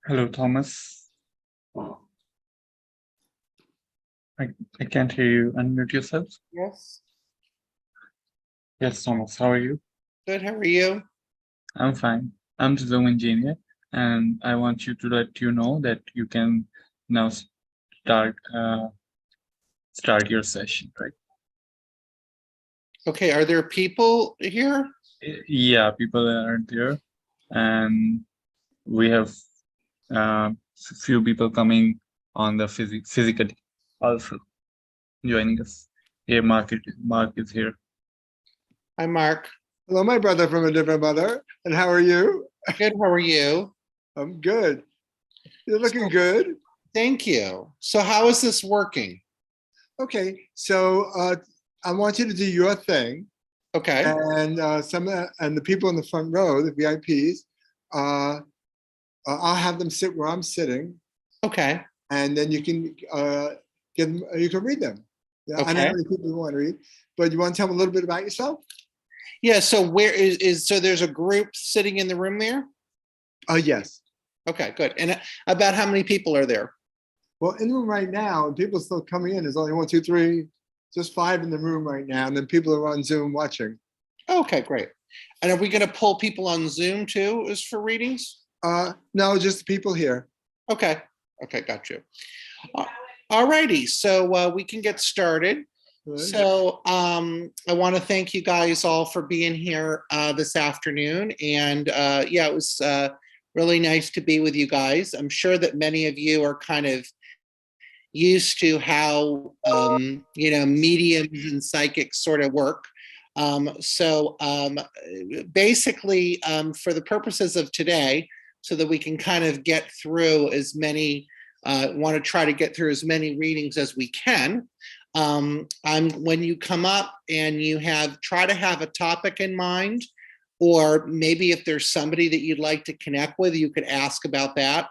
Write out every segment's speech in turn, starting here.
Hello, Thomas. I, I can't hear you. Unmute yourself. Yes. Yes, Thomas. How are you? Good. How are you? I'm fine. I'm the Zoom engineer, and I want you to let you know that you can now start your session, right? Okay. Are there people here? Yeah, people are there, and we have few people coming on the physically also joining us. Here, Mark is here. Hi, Mark. Hello, my brother from a different mother. And how are you? Good. How are you? I'm good. You're looking good. Thank you. So how is this working? Okay, so I want you to do your thing, Okay. and and the people in the front row, the VIPs, I'll have them sit where I'm sitting, Okay. and then you can get them. You can read them. Yeah, I know Okay. how many people you want to read, but you want to tell them a little bit about yourself? Yeah. So where is so there's a group sitting in the room there? Oh, yes. Okay, good. And about how many people are there? Well, in the room right now, and people still coming in. There's only 1, 2, 3, just 5 in the room right now, and then people are on Zoom watching. Okay, great. And are we going to pull people on Zoom too as for readings? No, just people here. Okay. Okay, got you. All righty. So we can get started. Good. So I want to thank you guys all for being here this afternoon. And yeah, it was really nice to be with you guys. I'm sure that many of you are kind of used to how, mediums and psychics sort of work. So basically, for the purposes of today, so that we can kind of get through as many, want to try to get through as many readings as we can. When you come up and you try to have a topic in mind, or maybe if there's somebody that you'd like to connect with, you could ask about that.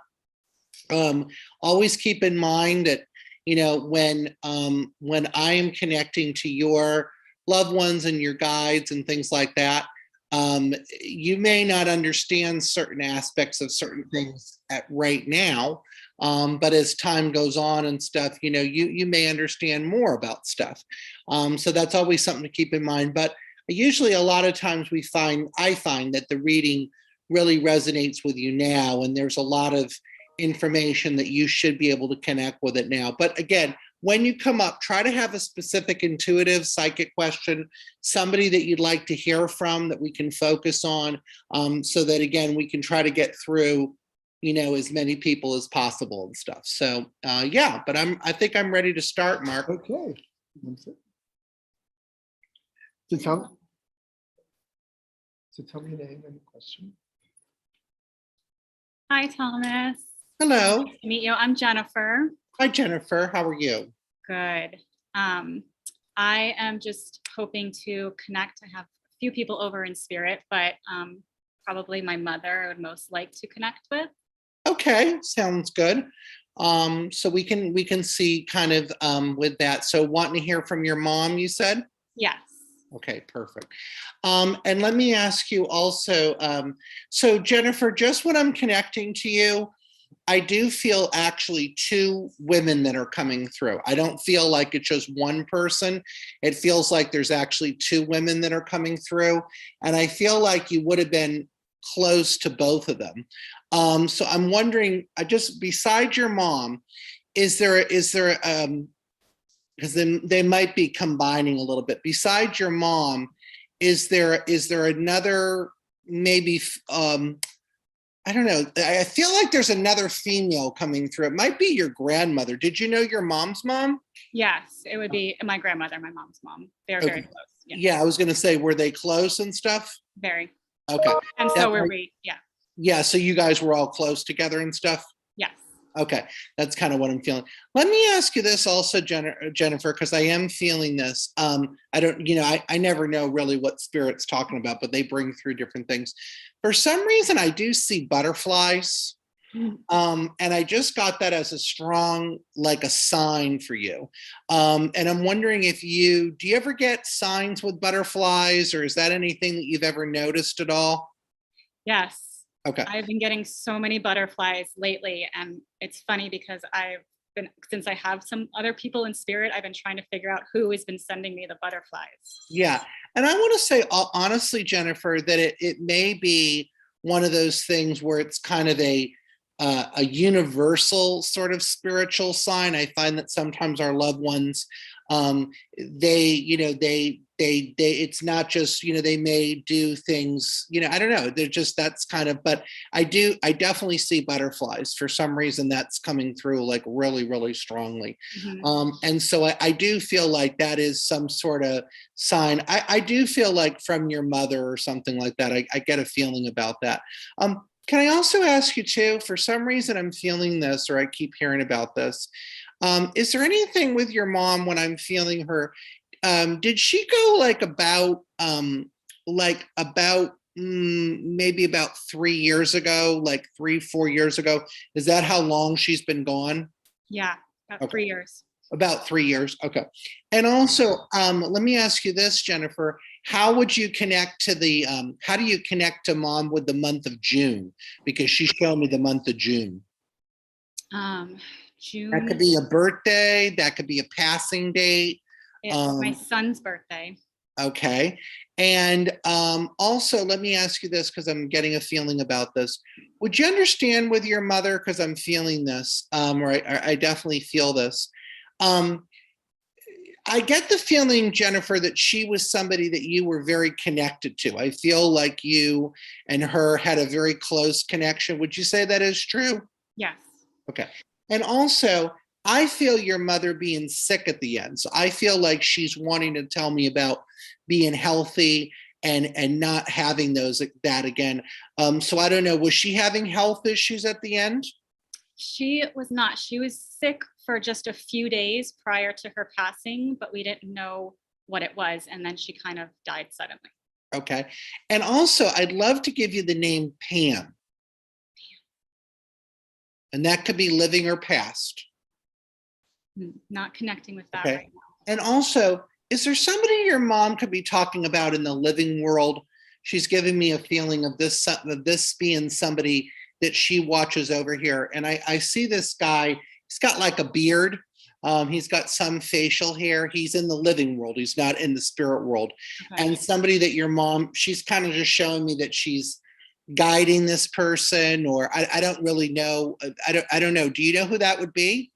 Always keep in mind that, when I am connecting to your loved ones and your guides and things like that, you may not understand certain aspects of certain things right now. But as time goes on and stuff, you may understand more about stuff. So that's always something to keep in mind. But usually a lot of times I find that the reading really resonates with you now, and there's a lot of information that you should be able to connect with it now. But again, when you come up, try to have a specific intuitive psychic question, somebody that you'd like to hear from that we can focus on, so that again, we can try to get through, as many people as possible and stuff. So yeah, but I think I'm ready to start, Mark. Okay. So tell me your name and the question. Hi, Thomas. Hello. Nice to meet you. I'm Jennifer. Hi, Jennifer. How are you? Good. I am just hoping to connect. I have a few people over in spirit, but probably my mother I would most like to connect with. Okay, sounds good. So we can see kind of with that. So wanting to hear from your mom, you said? Yes. Okay, perfect. And let me ask you also, so Jennifer, just when I'm connecting to you, I do feel actually 2 women that are coming through. I don't feel like it's just one person. It feels like there's actually 2 women that are coming through. And I feel like you would have been close to both of them. So I'm wondering, just besides your mom, is there because then they might be combining a little bit. Besides your mom, is there another, maybe, I don't know. I feel like there's another female coming through. It might be your grandmother. Did you know your mom's mom? Yes, it would be my grandmother, my mom's mom. They're very close. Yeah, I was going to say, were they close and stuff? Very. Okay. And so were we. Yeah. Yeah, so you guys were all close together and stuff? Yes. Okay, that's kind of what I'm feeling. Let me ask you this also, Jennifer, because I am feeling this. I don't, I never know really what spirit's talking about, but they bring through different things. For some reason, I do see butterflies. And I just got that as a strong, like a sign for you. And I'm wondering if do you ever get signs with butterflies, or is that anything that you've ever noticed at all? Yes. Okay. I've been getting so many butterflies lately, and it's funny because since I have some other people in spirit, I've been trying to figure out who has been sending me the butterflies. Yeah. And I want to say honestly, Jennifer, that it may be one of those things where it's kind of a universal sort of spiritual sign. I find that sometimes our loved ones, it's not just, they may do things, I don't know, they're just, that's kind of, but I definitely see butterflies for some reason. That's coming through like really, really strongly. Mhm. And so I do feel like that is some sort of sign. I do feel like from your mother or something like that. I get a feeling about that. Can I also ask you too, for some reason I'm feeling this, or I keep hearing about this. Is there anything with your mom when I'm feeling her? Did she go maybe about 3 years ago, like 3-4 years ago? Is that how long she's been gone? Yeah, about Okay. 3 years. About 3 years. Okay. And also, let me ask you this, Jennifer, how would you connect to how do you connect to mom with the month of June? Because she showed me the month of June. June. That could be a birthday. That could be a passing date. It's my son's birthday. Okay. And also, let me ask you this, because I'm getting a feeling about this. Would you understand with your mother, because I'm feeling this, or I definitely feel this. I get the feeling, Jennifer, that she was somebody that you were very connected to. I feel like you and her had a very close connection. Would you say that is true? Yes. Okay. And also, I feel your mother being sick at the end. So I feel like she's wanting to tell me about being healthy and not having that again. So I don't know, was she having health issues at the end? She was not. She was sick for just a few days prior to her passing, but we didn't know what it was. And then she kind of died suddenly. Okay. And also, I'd love to give you the name Pam. And that could be living or past. Not connecting with that Okay. right now. And also, is there somebody your mom could be talking about in the living world? She's giving me a feeling of this being somebody that she watches over here. And I see this guy, he's got like a beard. He's got some facial hair. He's in the living world. He's not in the spirit world. Okay. And somebody that your mom, she's kind of just showing me that she's guiding this person, or I don't really know. I don't know. Do you know who that would be?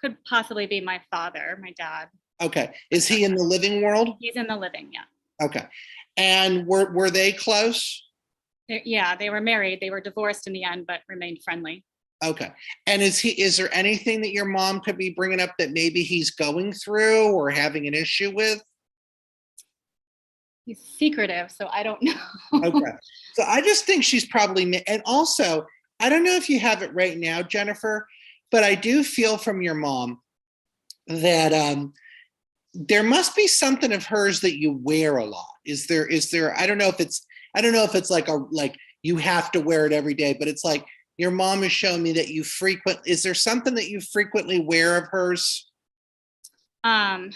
Could possibly be my father, my dad. Okay. Is he in the living world? He's in the living, yeah. Okay. And were they close? Yeah, they were married. They were divorced in the end, but remained friendly. Okay. And is there anything that your mom could be bringing up that maybe he's going through or having an issue with? He's secretive, so I don't know. Okay. So I just think she's probably, and also, I don't know if you have it right now, Jennifer, but I do feel from your mom that there must be something of hers that you wear a lot. Is there, I don't know if it's like you have to wear it every day, but it's like your mom is showing me that is there something that you frequently wear of hers? And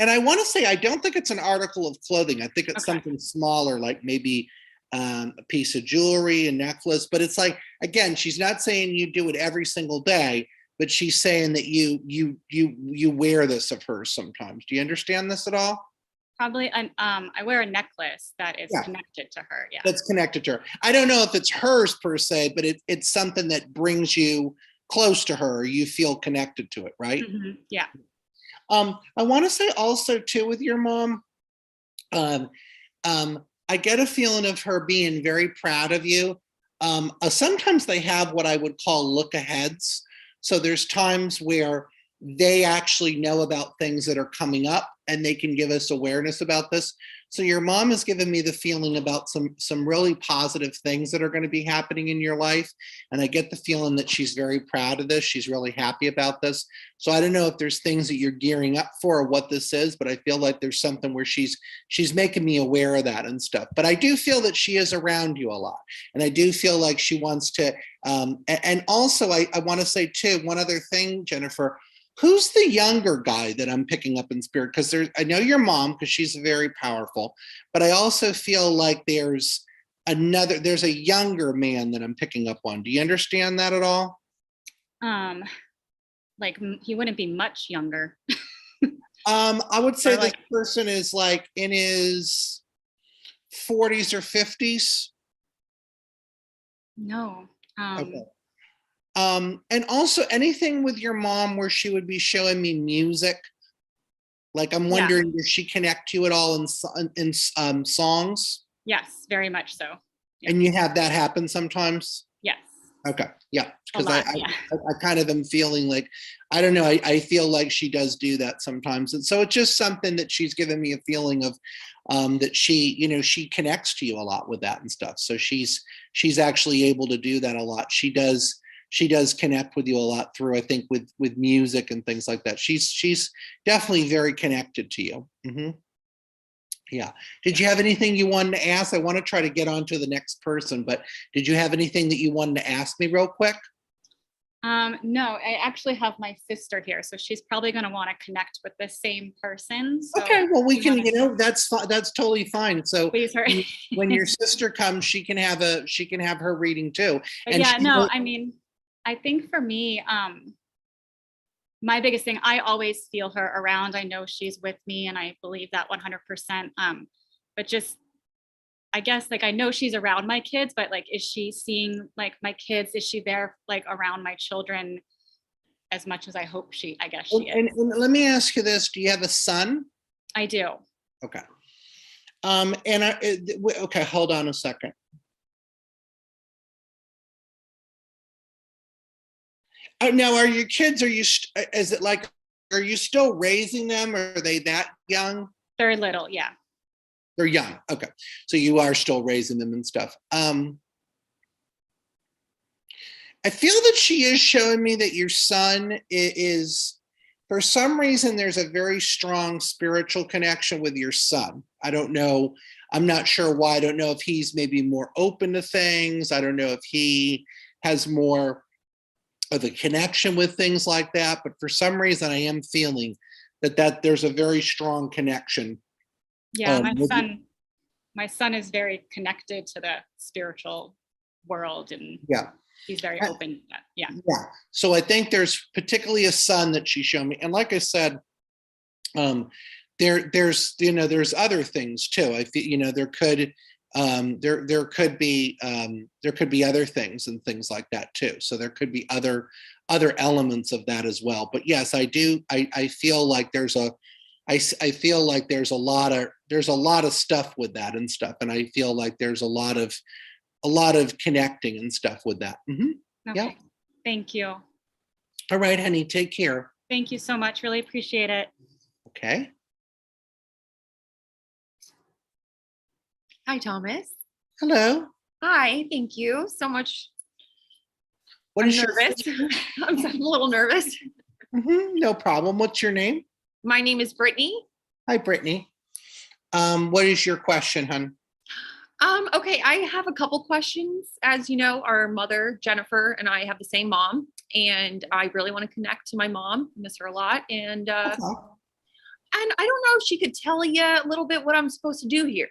I want to say, I don't think it's an article of clothing. I think it's something smaller, like maybe a piece of jewelry, a necklace, but it's like, again, she's not saying you do it every single day, but she's saying that you wear this of hers sometimes. Do you understand this at all? Probably, I wear a necklace that is connected to her. Yeah. That's connected to her. I don't know if it's hers per se, but it's something that brings you close to her. You feel connected to it, right? Mm-hmm. Yeah. I want to say also too with your mom, I get a feeling of her being very proud of you. Sometimes they have what I would call look aheads. So there's times where they actually know about things that are coming up and they can give us awareness about this. So your mom has given me the feeling about some really positive things that are going to be happening in your life. And I get the feeling that she's very proud of this. She's really happy about this. So I don't know if there's things that you're gearing up for or what this is, but I feel like there's something where she's making me aware of that and stuff. But I do feel that she is around you a lot. And I do feel like she wants to, and also I want to say too, one other thing, Jennifer, Who's the younger guy that I'm picking up in spirit? Because I know your mom, because she's very powerful, but I also feel like there's a younger man that I'm picking up on. Do you understand that at all? Like he wouldn't be much younger. I would say Or this like- person is like in his 40s or 50s. No. Okay. And also anything with your mom where she would be showing me music. Like I'm wondering, does she connect you at all in songs? Yes, very much so. Yeah. And you have that happen sometimes? Yes. Okay, yeah, A because lot, I yeah. kind of am feeling like, I don't know, I feel like she does do that sometimes. And so it's just something that she's given me a feeling of, that she, you know, she connects to you a lot with that and stuff. So she's actually able to do that a lot. She does connect with you a lot through, I think, with music and things like that. She's definitely very connected to you. Mhm. Yeah. Did you have anything you wanted to ask? I want to try to get on to the next person, but did you have anything that you wanted to ask me real quick? No, I actually have my sister here, so she's probably going to want to connect with the same person. So Okay, well, we you can, wanna- you know, that's totally fine. So Please her. when your sister comes, she can have her reading too. But And yeah, she no, will- I mean, I think for me, my biggest thing, I always feel her around. I know she's with me and I believe that 100%. But just, I guess, like, I know she's around my kids, but like, is she seeing like my kids? Is she there like around my children as much as I hope I guess she is. and let me ask you this, do you have a son? I do. Okay. Okay, hold on a second. Now, are your kids, is it like, are you still raising them? Or are they that young? They're little, yeah. They're young. Okay. So you are still raising them and stuff. I feel that she is showing me that your son is, for some reason, there's a very strong spiritual connection with your son. I don't know. I'm not sure why. I don't know if he's maybe more open to things. I don't know if he has more of a connection with things like that. But for some reason, I am feeling that there's a very strong connection. Yeah, with my son is very connected to the spiritual world and Yeah. he's very open to that. Yeah. Yeah. So I think there's particularly a son that she showed me. And like I said, there's, you know, there's other things too. I feel, you know, there could be other things and things like that too. So there could be other elements of that as well. But yes, I do. I feel like I feel like there's a lot of stuff with that and stuff. And I feel like there's a lot of connecting and stuff with that. Mhm. Okay. Yeah. Thank you. All right, honey, take care. Thank you so much. Really appreciate it. Okay. Hi, Thomas. Hello. Hi, thank you so much. What I'm is your nervous. I'm a little nervous. No problem. What's your name? My name is Brittany. Hi, Brittany. What is your question, hon? Okay, I have a couple questions. As you know, our mother, Jennifer, and I have the same mom, and I really want to connect to my mom. I miss her a lot. And I don't know if she could tell you a little bit what I'm supposed to do here.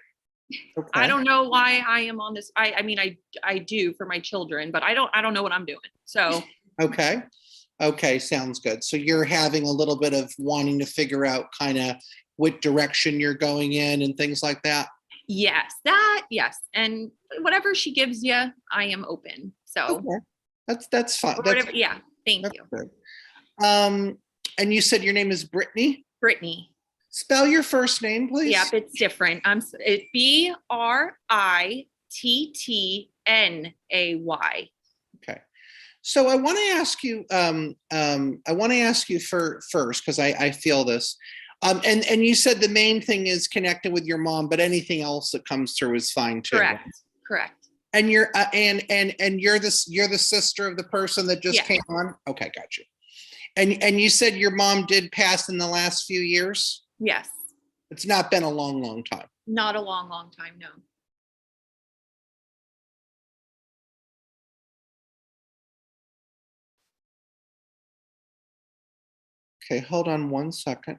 Okay. I don't know why I am on this. I mean, I do for my children, but I don't know what I'm doing. So Okay. Okay, sounds good. So you're having a little bit of wanting to figure out kind of what direction you're going in and things like that. yes, and whatever she gives you, I am open. So Okay. That's fine. whatever. Yeah, thank That's you, good. And you said your name is Brittany. Brittany. Spell your first name, please. Yep, it's different. It's Brittnay. Okay. So I want to ask you, first, because I feel this. And you said the main thing is connecting with your mom, but anything else that comes through is fine too. Correct. Correct. And you're you're the sister of the person that just Yeah. came on. Okay, got you. And you said your mom did pass in the last few years. Yes. It's not been a long, long time. Not a long, long time. No. Okay, hold on 1 second.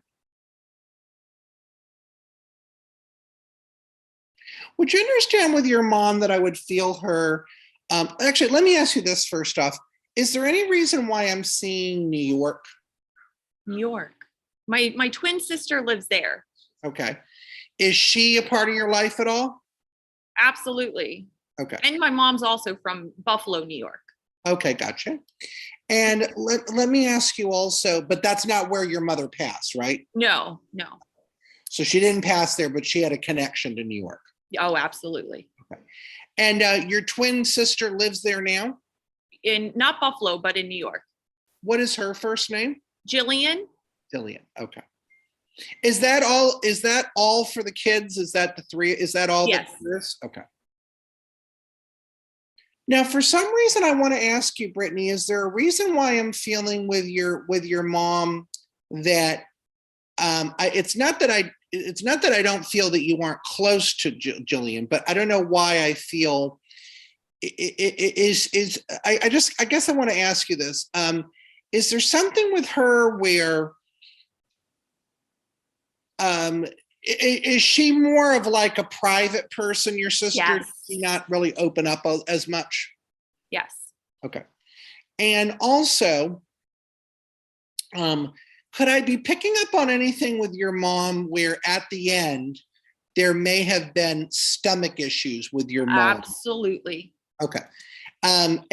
Would you understand with your mom that I would feel her? Actually, let me ask you this first off. Is there any reason why I'm seeing New York? New York. My twin sister lives there. Okay. Is she a part of your life at all? Absolutely. Okay. And my mom's also from Buffalo, New York. Okay, gotcha. And let me ask you also, but that's not where your mother passed, right? No. So she didn't pass there, but she had a connection to New York. Oh, absolutely. And your twin sister lives there now? In not Buffalo, but in New York. What is her first name? Jillian. Dillian. Okay. Is that all for the kids? Is that the three? Is that all Yes. that there is? Okay. Now, for some reason, I want to ask you, Brittany, is there a reason why I'm feeling with your mom that it's not that I don't feel that you aren't close to Jillian, but I don't know why I feel I guess I want to ask you this. Is there something with her where is she more of like a private person, your sister? Yes. Does she not really open up as much? Yes. Okay. And also, could I be picking up on anything with your mom where at the end there may have been stomach issues with your mom? Absolutely. Okay. And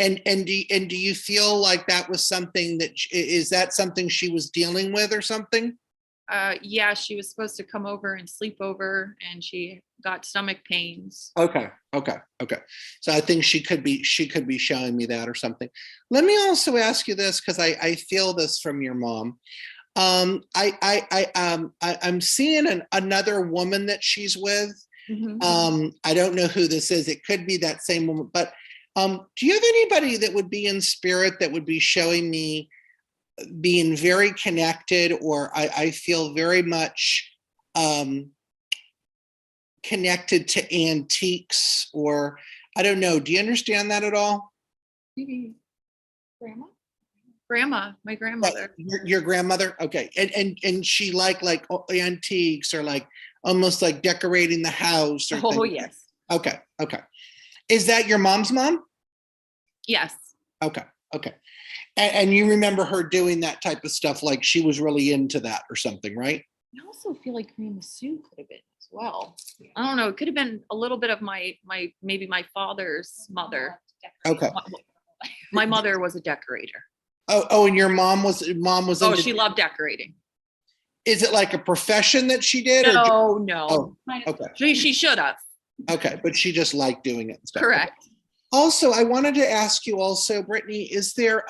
do you feel like that was something that is that something she was dealing with or something? Yeah, she was supposed to come over and sleep over, and she got stomach pains. Okay. So I think she could be showing me that or something. Let me also ask you this, because I feel this from your mom. I'm seeing another woman that she's with. Mhm. I don't know who this is. It could be that same woman, but do you have anybody that would be in spirit that would be showing me being very connected, or I feel very much connected to antiques, or I don't know. Do you understand that at all? Maybe grandma, my grandmother. Your grandmother? Okay. And she like antiques, or like almost like decorating the house or Oh, things. yes. Okay. Is that your mom's mom? Yes. Okay. And you remember her doing that type of stuff, like she was really into that or something, right? I also feel like Grandma Sue could have been as well. I don't know. It could have been a little bit of maybe my father's mother. Okay. My mother was a decorator. Oh, and your mom was Oh, into, she loved decorating. is it like a profession that she did? No. Oh, okay. She should have. Okay, but she just liked doing it and stuff. Correct. Also, I wanted to ask you also, Brittany, is there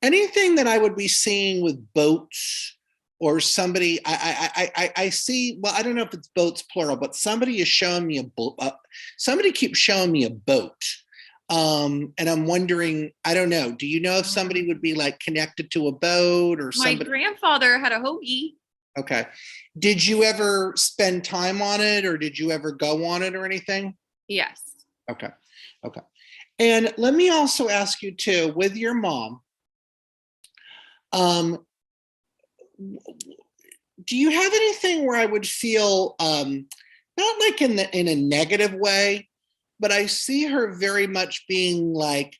anything that I would be seeing with boats or somebody? I see, well, I don't know if it's boats plural, but somebody is showing me a boat. Somebody keeps showing me a boat. And I'm wondering, I don't know, do you know if somebody would be like connected to a boat or My somebody? grandfather had a hoagie. Okay. Did you ever spend time on it, or did you ever go on it or anything? Yes. Okay. And let me also ask you too, with your mom, do you have anything where I would feel, not like in a negative way, but I see her very much being like,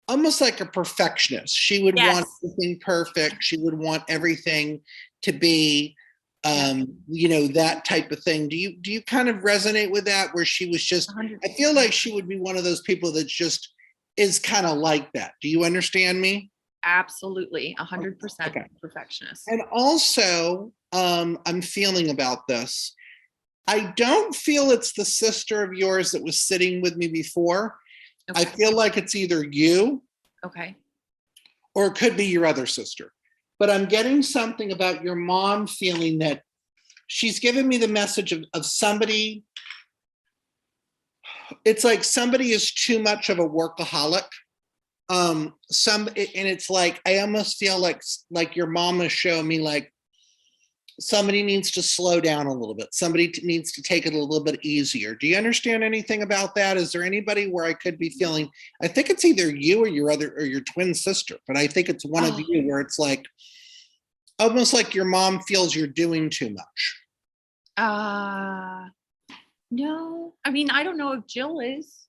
almost like a perfectionist. She would want everything perfect. She would want everything to be, that type of thing. Do you kind of resonate with that, where she was just, 100%. I feel like she would be one of those people that just is kind of like that. Do you understand me? Absolutely. 100% Okay. perfectionist. And also, I'm feeling about this. I don't feel it's the sister of yours that was sitting with me before. Okay. I feel like it's either you, Okay. or it could be your other sister. But I'm getting something about your mom feeling that she's given me the message of somebody. It's like somebody is too much of a workaholic. And it's like, I almost feel like your mom is showing me like somebody needs to slow down a little bit. Somebody needs to take it a little bit easier. Do you understand anything about that? Is there anybody where I could be feeling, I think it's either you or your twin sister, but I think it's one of you where it's like, almost like your mom feels you're doing too much. No, I mean, I don't know if Jill is.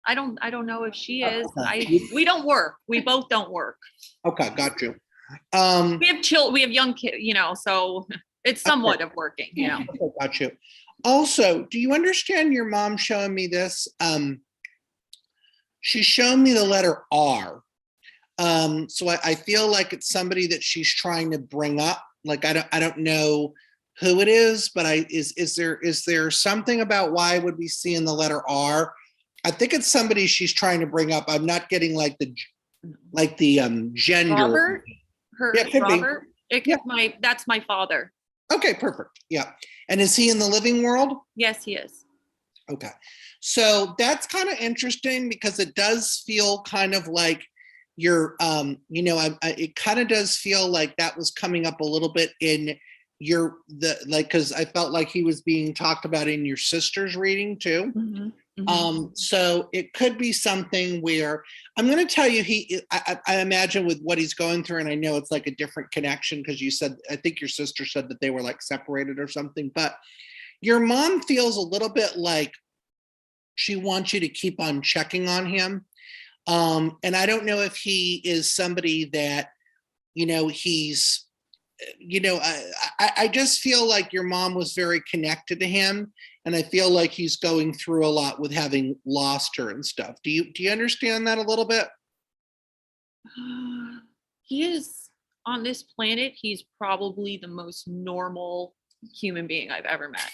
I don't know if she is. Okay. We don't work. We both don't work. Okay, got you. We have young kids, so it's somewhat of working, Okay, got you. Also, do you understand your mom showing me this? She's showing me the letter R. So I feel like it's somebody that she's trying to bring up. Like I don't know who it is, but is there something about why would we see in the letter R? I think it's somebody she's trying to bring up. I'm not getting like the gender. Robert, Yeah, could be. Robert. That's my father. Okay, perfect. Yeah. And is he in the living world? Yes, he is. Okay. So that's kind of interesting because it does feel kind of like you're, it kind of does feel like that was coming up a little bit in because I felt like he was being talked about in your sister's reading too. So it could be something where I'm going to tell you, I imagine with what he's going through, and I know it's like a different connection because I think your sister said that they were like separated or something, but your mom feels a little bit like she wants you to keep on checking on him. And I don't know if he is somebody that, he's, I just feel like your mom was very connected to him. And I feel like he's going through a lot with having lost her and stuff. Do you understand that a little bit? He is on this planet. He's probably the most normal human being I've ever met.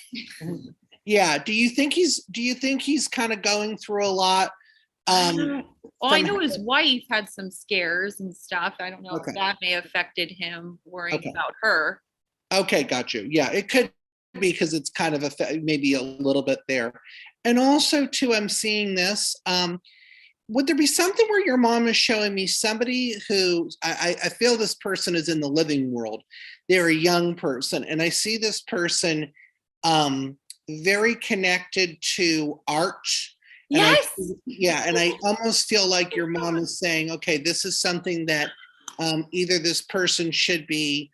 Yeah. Do you think he's kind of going through a lot? Well, I know his wife had some scares and stuff. I don't know if that may have affected him worrying about her. Okay, got you. Yeah, it could be because it's kind of maybe a little bit there. And also too, I'm seeing this. Would there be something where your mom is showing me somebody who I feel this person is in the living world? They're a young person, and I see this person very connected to art. And Yes. And I almost feel like your mom is saying, okay, this is something that either this person should be,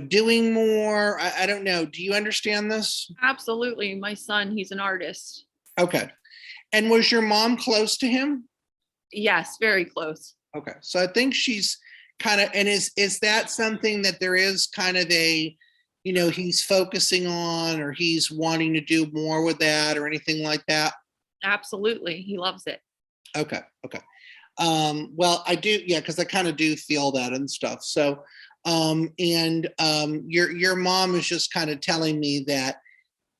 doing more. I don't know. Do you understand this? Absolutely. My son, he's an artist. Okay. And was your mom close to him? Yes, very close. Okay. So I think she's kind of, and is that something that there is kind of a, he's focusing on, or he's wanting to do more with that or anything like that? Absolutely. He loves it. Okay. Well, I do, yeah, because I kind of do feel that and stuff. So, your mom is just kind of telling me that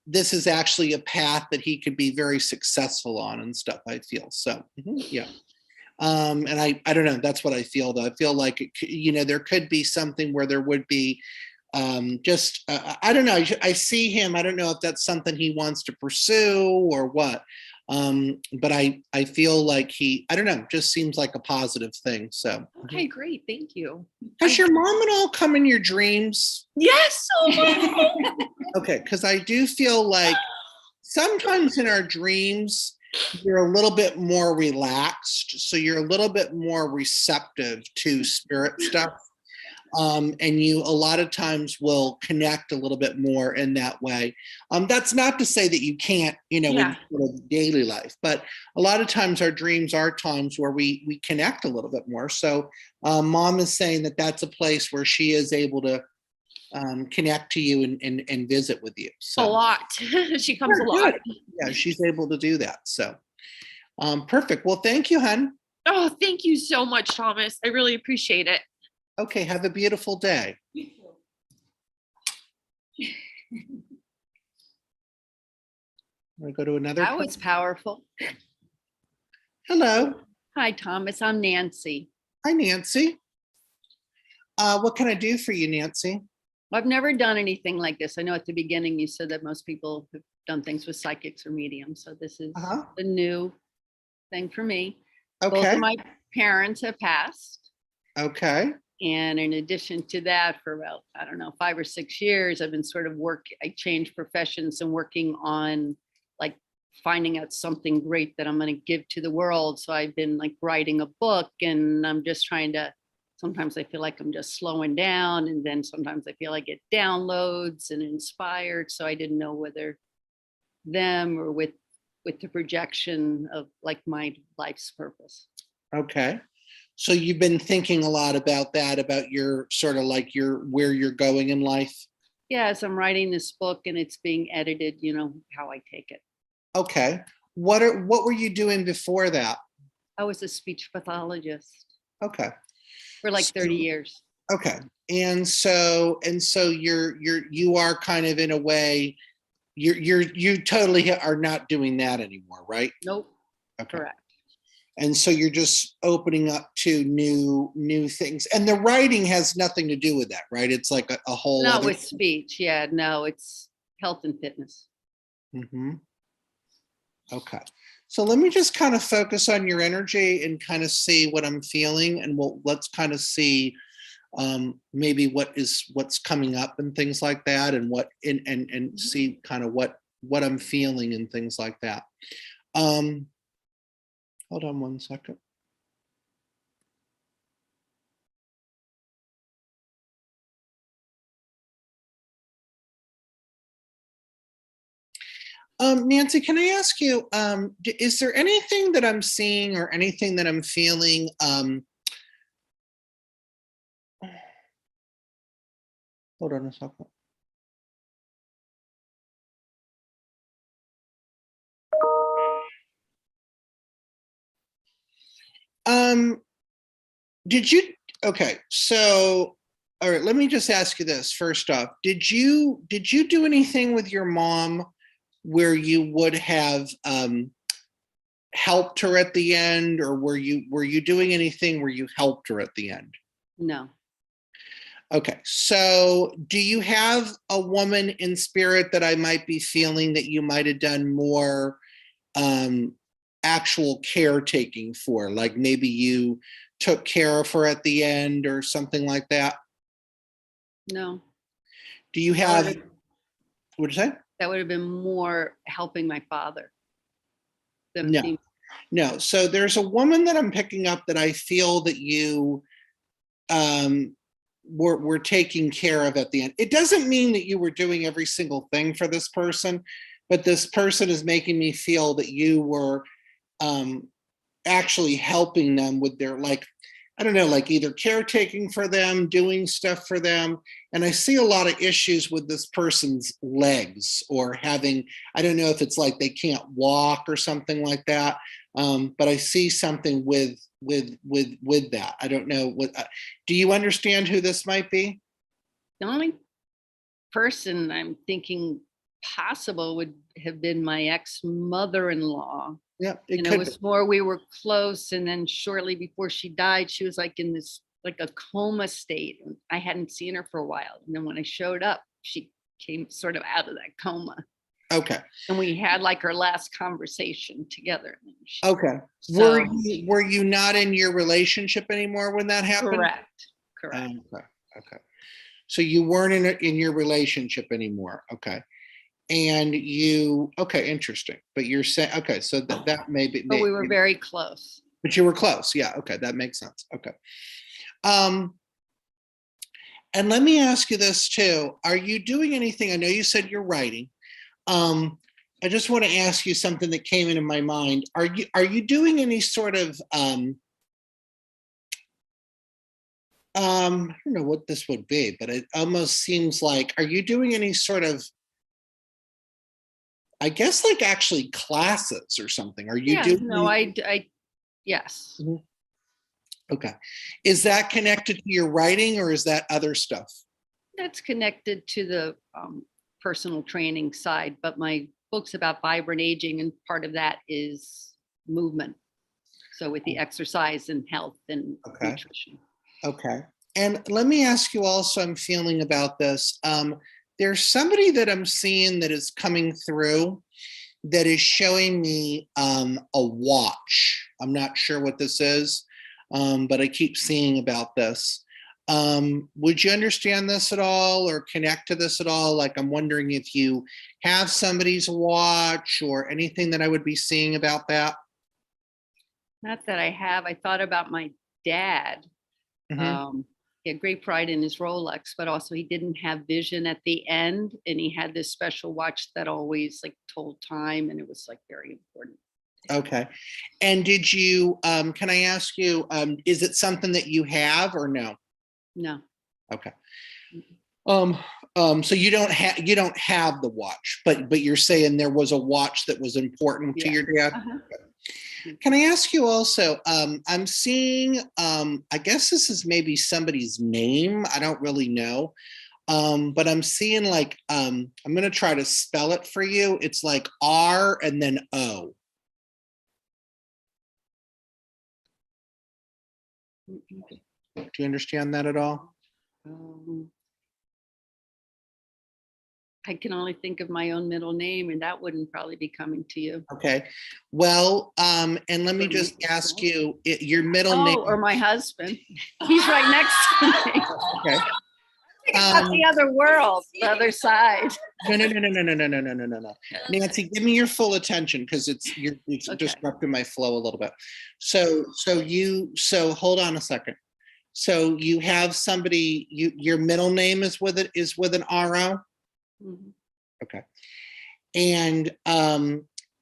this is actually a path that he could be very successful on and stuff, I feel. So, yeah. And I don't know, that's what I feel though. I feel like, there could be something where there would be I don't know. I see him. I don't know if that's something he wants to pursue or what. But I feel like I don't know, just seems like a positive thing. So. Okay, great. Thank you. Does your mom and all come in your dreams? Yes. Okay. Cause I do feel like sometimes in our dreams, you're a little bit more relaxed. So you're a little bit more receptive to spirit stuff. And you a lot of times will connect a little bit more in that way. That's not to say that you can't, in daily life, but a lot of times our dreams are times where we connect a little bit more. So mom is saying that that's a place where she is able to connect to you and visit with you. So a lot. She comes a lot. Yeah, she's able to do that. So perfect. Well, thank you, hon. Oh, thank you so much, Thomas. I really appreciate it. Okay, have a beautiful day. Want to go to another? That was powerful. Hello. Hi, Thomas. I'm Nancy. Hi, Nancy. What can I do for you, Nancy? I've never done anything like this. I know at the beginning you said that most people have done things with psychics or mediums. So this is a new thing for me. Both Okay. of my parents have passed. Okay. And in addition to that, for about, 5 or 6 years, I've been sort of I changed professions and working on like finding out something great that I'm going to give to the world. So I've been like writing a book, and I'm just trying to, it's sometimes I feel like I'm just slowing down, and then sometimes I feel I get downloads and inspired. So I didn't know whether them or with the projection of like my life's purpose. Okay. So you've been thinking a lot about that, about your sort of like where you're going in life. Yeah, as I'm writing this book and it's being edited, how I take it. Okay. What were you doing before that? I was a speech pathologist Okay. for like 30 So- years. Okay. And so you are kind of in a way, you totally are not doing that anymore, right? Nope. Okay. Correct. And so you're just opening up to new things. And the writing has nothing to do with that, right? It's like a whole Not other. with speech. Yeah, no, it's health and fitness. Mhm. Okay. So let me just kind of focus on your energy and kind of see what I'm feeling, and let's kind of see maybe what's coming up and things like that, and and see kind of what I'm feeling and things like that. Hold on one second. Nancy, can I ask you, is there anything that I'm seeing or anything that I'm feeling? Hold on a second. Okay, so, all right, let me just ask you this first off. Did you do anything with your mom where you would have helped her at the end, or were you doing anything where you helped her at the end? No. Okay, so do you have a woman in spirit that I might be feeling that you might have done more actual caretaking for? Like maybe you took care of her at the end or something like that? No. Do you have, what'd you say? That would have been more helping my father than No. being. No, so there's a woman that I'm picking up that I feel that you were taking care of at the end. It doesn't mean that you were doing every single thing for this person, but this person is making me feel that you were actually helping them with their, like, I don't know, like either caretaking for them, doing stuff for them. And I see a lot of issues with this person's legs, or having, I don't know if it's like they can't walk or something like that. But I see something with that. I don't know what, do you understand who this might be? The only person I'm thinking possible would have been my ex-mother-in-law. Yeah, And it was more, we were close, and then shortly before she died, she was like in this, like a coma state. And I hadn't seen her for a while. And then when I showed up, she came sort of out of that coma. Okay. And we had like our last conversation together. Okay. So, Were you not in your relationship anymore when that happened? correct. Okay. Okay. So you weren't in your relationship anymore. Okay. And you, okay, interesting. But you're saying, okay, so that may be. But we were very close. But you were close. Yeah. Okay. That makes sense. Okay. And let me ask you this too. Are you doing anything? I know you said you're writing. I just want to ask you something that came into my mind. Are you doing any sort of I don't know what this would be, but it almost seems like, are you doing any sort of, I guess, like actually classes or something? Are you doing? No, yes. Mhm. Okay. Is that connected to your writing, or is that other stuff? That's connected to the personal training side, but my book's about vibrant aging, and part of that is movement. So with the exercise and health and nutrition. Okay. And let me ask you also, I'm feeling about this. There's somebody that I'm seeing that is coming through that is showing me a watch. I'm not sure what this is, but I keep seeing about this. Would you understand this at all or connect to this at all? Like, I'm wondering if you have somebody's watch or anything that I would be seeing about that. Not that I have. I thought about my dad, Mhm. He had great pride in his Rolex, but also he didn't have vision at the end. And he had this special watch that always like told time, and it was like very important. Okay. And did you, can I ask you, is it something that you have or no? No. Okay. So you don't have the watch, but you're saying there was a watch that was important to Yeah. your dad? Uh-huh. Can I ask you also, I'm seeing, I guess this is maybe somebody's name. I don't really know. But I'm seeing like, I'm going to try to spell it for you. It's like R and then O. Okay. Do you understand that at all? I can only think of my own middle name, and that wouldn't probably be coming to you. Okay. Well, and let me just ask you, your middle name. Oh, or my husband. He's right next to me. Okay. That's the other world, the other side. No. Nancy, give me your full attention because it's Okay. disrupting my flow a little bit. So hold on a second. So you have somebody, your middle name is with an RO? Mhm. Okay. And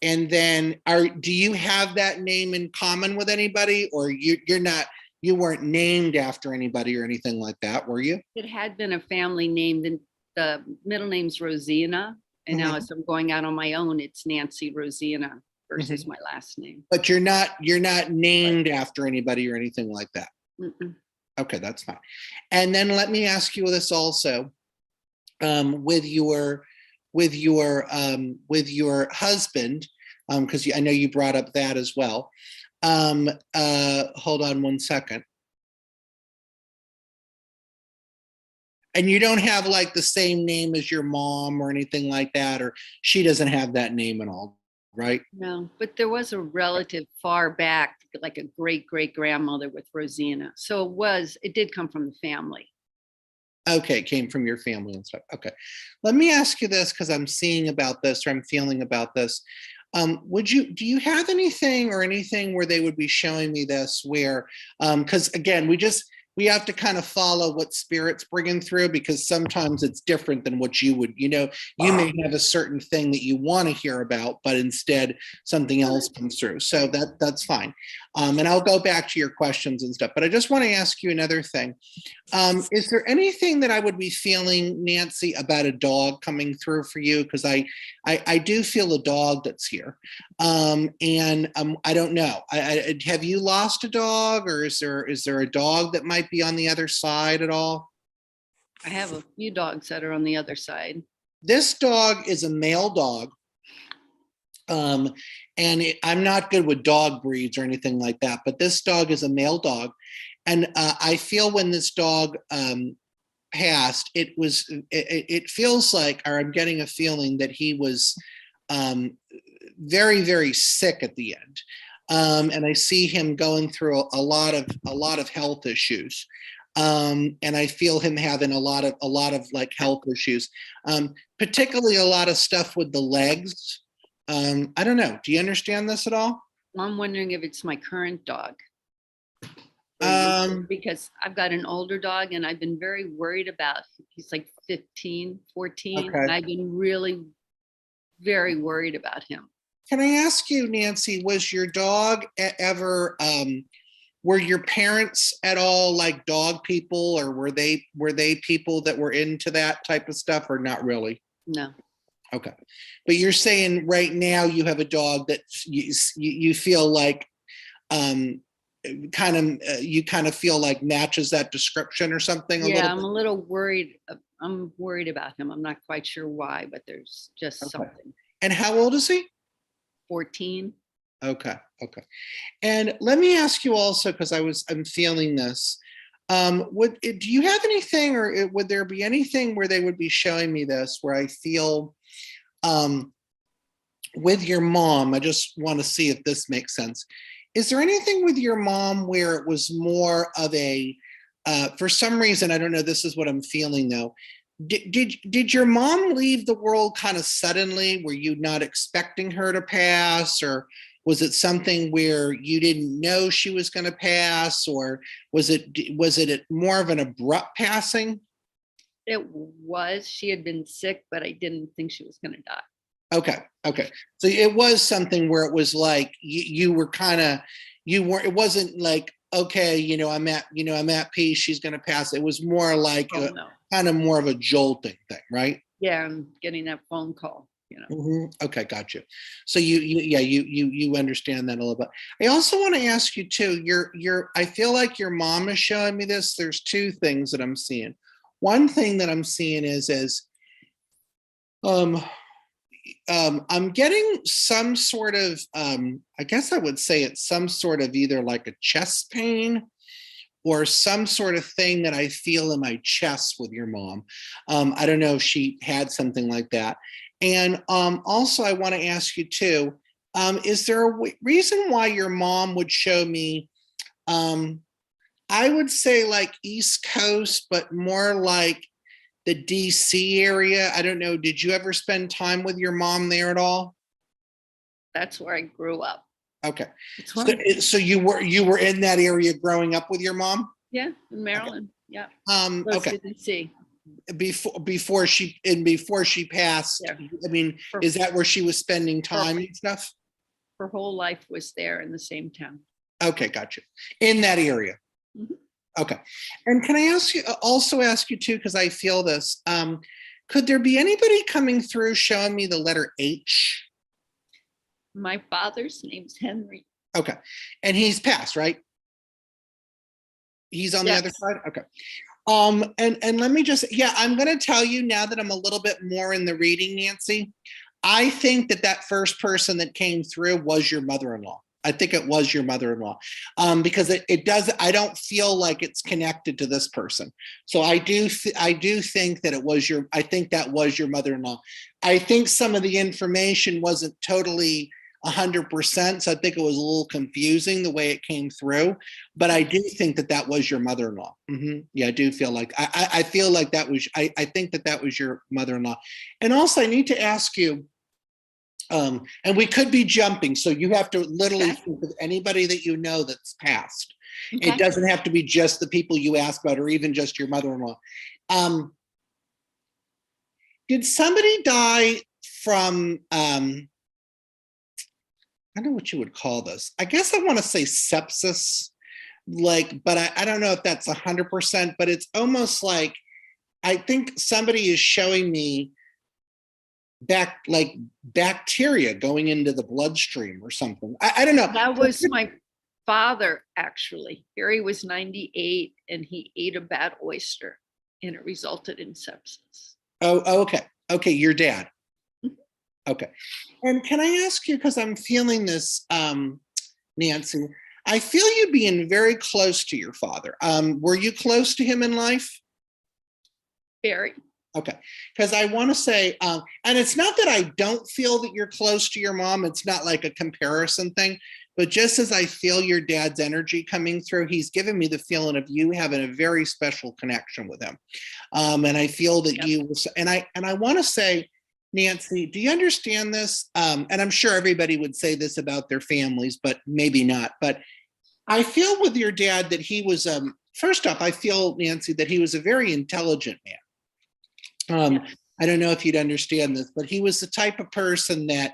then do you have that name in common with anybody, or you weren't named after anybody or anything like that, were you? It had been a family name, then the middle name's Rosina, and now as I'm going out on my own, it's Nancy Rosina versus my last name. But you're not named after anybody or anything like that. Mm-mm. Okay, that's fine. And then let me ask you this also, with your husband, because I know you brought up that as well. Hold on one second. And you don't have like the same name as your mom or anything like that, or she doesn't have that name at all, right? No, but there was a relative far back, like a great grandmother with Rosina. So it did come from the family. Okay, it came from your family and stuff. Okay. Let me ask you this, because I'm seeing about this, or I'm feeling about this. Do you have anything where they would be showing me this where, because again, we have to kind of follow what spirit's bringing through, because sometimes it's different than what you would, you may have a certain thing that you want to hear about, but instead something else comes through. So that's fine. And I'll go back to your questions and stuff, but I just want to ask you another thing. Is there anything that I would be feeling, Nancy, about a dog coming through for you? Because I do feel a dog that's here. And I don't know. Have you lost a dog, or is there a dog that might be on the other side at all? I have a few dogs that are on the other side. This dog is a male dog. I'm not good with dog breeds or anything like that, but this dog is a male dog. And I feel when this dog passed, it feels like, or I'm getting a feeling that he was very, very sick at the end. And I see him going through a lot of health issues. And I feel him having a lot of like health issues, particularly a lot of stuff with the legs. I don't know. Do you understand this at all? I'm wondering if it's my current dog. Because I've got an older dog and I've been very worried about, he's like 15, 14. Okay. And I've been really very worried about him. Can I ask you, Nancy, was your dog ever, were your parents at all like dog people, or were they people that were into that type of stuff, or not really? No. Okay. But you're saying right now you have a dog that you feel like, you kind of feel like matches that description or something? Yeah, I'm a little worried. I'm worried about him. I'm not quite sure why, but there's just something. And how old is he? 14. Okay. And let me ask you also, because I'm feeling this. Do you have anything, or would there be anything where they would be showing me this, where I feel with your mom? I just want to see if this makes sense. Is there anything with your mom where it was more of a, for some reason, I don't know, this is what I'm feeling though. Did your mom leave the world kind of suddenly? Were you not expecting her to pass, or Was it something where you didn't know she was going to pass, or was it more of an abrupt passing? It was, she had been sick, but I didn't think she was going to die. Okay. So it was something where it was like you were kind of, it wasn't like, okay, I'm at peace, she's going to pass. It was more like Oh, no. kind of more of a jolting thing, right? Yeah, I'm getting that phone call, Okay, got you. So you understand that a little bit. I also want to ask you too, I feel like your mom is showing me this. There's two things that I'm seeing. One thing that I'm seeing is I'm getting some sort of, I guess I would say it's some sort of either like a chest pain or some sort of thing that I feel in my chest with your mom. I don't know if she had something like that. And also I want to ask you too, is there a reason why your mom would show me, I would say like East Coast, but more like the DC area? I don't know. Did you ever spend time with your mom there at all? That's where I grew up. Okay. It's So you were in that area growing up with your mom? Yeah, in Maryland. Yeah. Okay. DC. Before she passed, Yeah. I mean, is that where she was spending time and stuff? Her whole life was there in the same town. Okay, gotcha. In that area. Mhm. Okay. And can I also ask you too, because I feel this, could there be anybody coming through showing me the letter H? My father's name's Henry. Okay. And he's passed, right? He's on the other Yes. side? Okay. And let me just, I'm going to tell you now that I'm a little bit more in the reading, Nancy. I think that first person that came through was your mother-in-law. I think it was your mother-in-law, because it does. I don't feel like it's connected to this person. So I do think that it was I think that was your mother-in-law. I think some of the information wasn't totally 100%. So I think it was a little confusing the way it came through, but I do think that was your mother-in-law. Yeah, I do feel like, I feel like that was, I think that was your mother-in-law. And also I need to ask you, and we could be jumping, so you have to literally think of anybody that you know that's passed. Okay. It doesn't have to be just the people you asked about, or even just your mother-in-law. Did somebody die from, I don't know what you would call this. I guess I want to say sepsis, but I don't know if that's 100%, but it's almost like, I think somebody is showing me bacteria going into the bloodstream or something. I don't know. That was my father, actually. Harry was 98 and he ate a bad oyster and it resulted in sepsis. Oh, okay. Okay, your dad. Okay. And can I ask you, because I'm feeling this, Nancy, I feel you being very close to your father. Were you close to him in life? Very. Okay, because I want to say, and it's not that I don't feel that you're close to your mom. It's not like a comparison thing, but just as I feel your dad's energy coming through, he's given me the feeling of you having a very special connection with him. And I feel that you, and I want to say, Nancy, do you understand this? And I'm sure everybody would say this about their families, but maybe not. But I feel with your dad that he was, first off, I feel, Nancy, that he was a very intelligent man. I don't know if you'd understand this, but he was the type of person that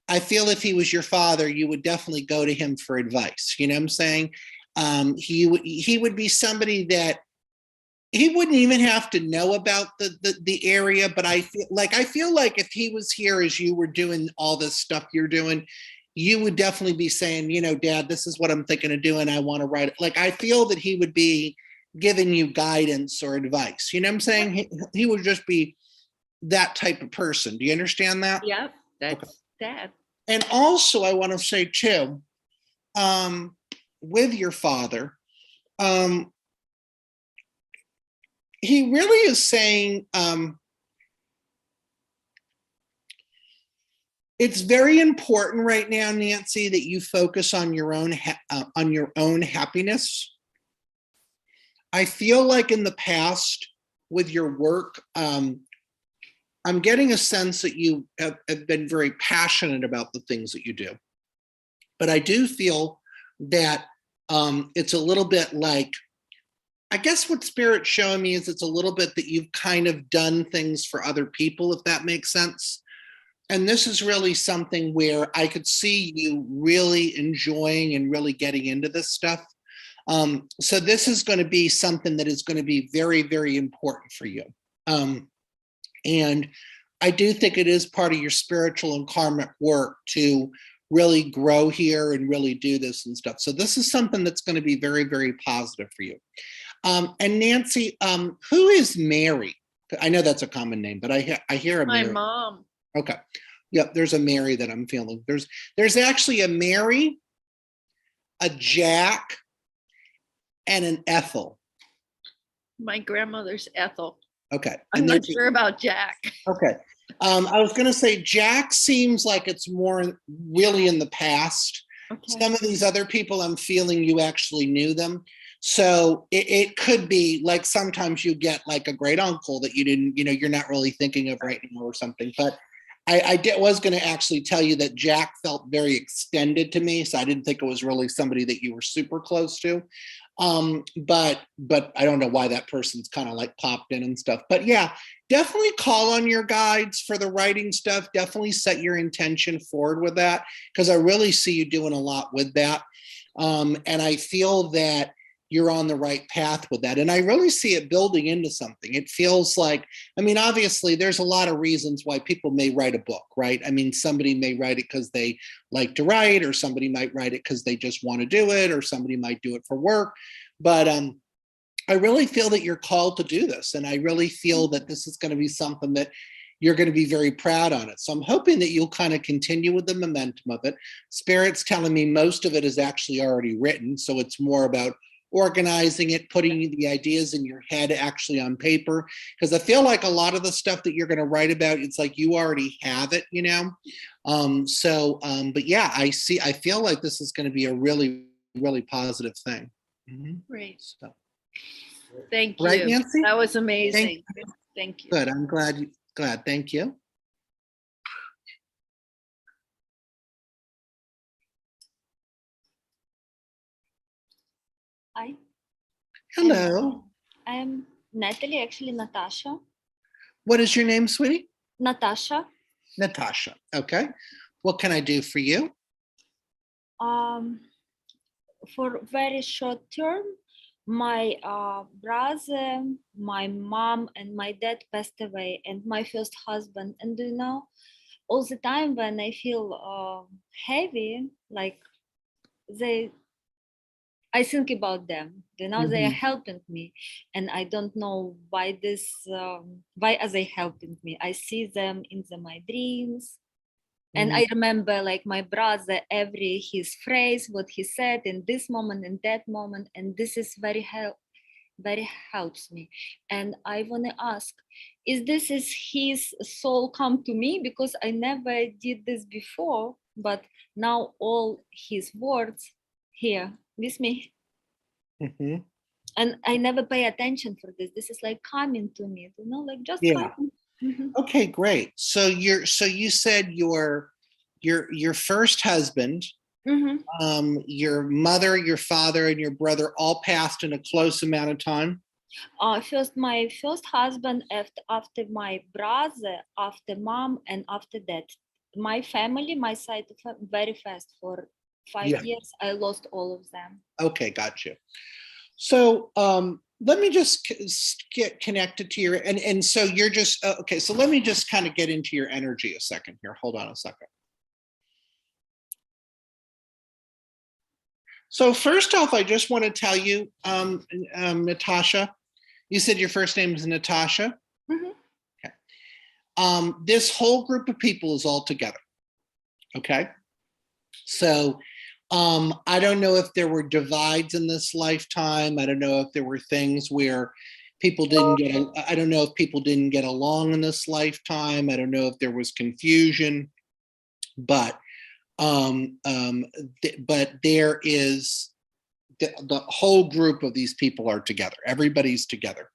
I feel if he was your father, you would definitely go to him for advice. You know what I'm saying? He would be somebody that he wouldn't even have to know about the area, but I feel like if he was here as you were doing all this stuff you're doing, you would definitely be saying, Dad, this is what I'm thinking of doing. I want to write it. Like, I feel that he would be giving you guidance or advice. You know what I'm saying? He would just be that type of person. Do you understand that? Yep, that's Dad. And also I want to say too, with your father, he really is saying, it's very important right now, Nancy, that you focus on your own happiness. I feel like in the past with your work, I'm getting a sense that you have been very passionate about the things that you do. But I do feel that it's a little bit like, I guess what Spirit's showing me is it's a little bit that you've kind of done things for other people, if that makes sense. And this is really something where I could see you really enjoying and really getting into this stuff. So this is going to be something that is going to be very, very important for you. And I do think it is part of your spiritual and karmic work to really grow here and really do this and stuff. So this is something that's going to be very, very positive for you. And Nancy, who is Mary? I know that's a common name, but I hear a My Mary. mom. Okay. Yep, there's a Mary that I'm feeling. There's actually a Mary, a Jack, and an Ethel. My grandmother's Ethel. Okay. I'm And not there's- sure about Jack. Okay. I was going to say Jack seems like it's more really in the past. Okay. Some of these other people, I'm feeling you actually knew them. So it could be like sometimes you get like a great uncle that you didn't, you're not really thinking of right now or something. But I was going to actually tell you that Jack felt very extended to me. So I didn't think it was really somebody that you were super close to. But I don't know why that person's kind of like popped in and stuff. But yeah, definitely call on your guides for the writing stuff. Definitely set your intention forward with that, because I really see you doing a lot with that. And I feel that you're on the right path with that. And I really see it building into something. It feels like, I mean, obviously there's a lot of reasons why people may write a book, right? I mean, somebody may write it because they like to write, or somebody might write it because they just want to do it, or somebody might do it for work. But I really feel that you're called to do this. And I really feel that this is going to be something that you're going to be very proud on it. So I'm hoping that you'll kind of continue with the momentum of it. Spirit's telling me most of it is actually already written. So it's more about organizing it, putting the ideas in your head actually on paper. Because I feel like a lot of the stuff that you're going to write about, it's like you already have it, But yeah, I feel like this is going to be a really, really positive thing. Great. So, Thank you. right, Nancy? That was amazing. Thank you. Good. I'm glad. Thank you. Hi, Hello. I'm Natalie, actually Natasha. What is your name, sweetie? Natasha. Natasha. Okay. What can I do for you? For very short term, my brother, my mom, and my dad passed away, and my first husband. And all the time when I feel heavy, like I think about them. They are helping me, and I don't know why why are they helping me? I see them in my dreams, and I remember like my brother, his phrase, what he said in this moment, in that moment, and this is very helps me. And I want to ask, is his soul come to me, because I never did this before, but now all his words here with me. And I never pay attention for this. This is like coming to me, like just coming. Okay, great. So you said your first husband, your mother, your father, and your brother all passed in a close amount of time. My first husband, after my brother, after mom, and after that, my family, my side, very fast for 5 years. I lost all of them. Okay, got you. So let me just get connected to your, and so you're just, okay, so let me just kind of get into your energy a second here. Hold on a second. So first off, I just want to tell you, Natasha, you said your first name is Natasha? Okay. This whole group of people is all together, okay? So I don't know if there were divides in this lifetime. I don't know if there were things where people didn't get, I don't know if people didn't get along in this lifetime. I don't know if there was confusion, but there is, the whole group of these people are together. Everybody's together.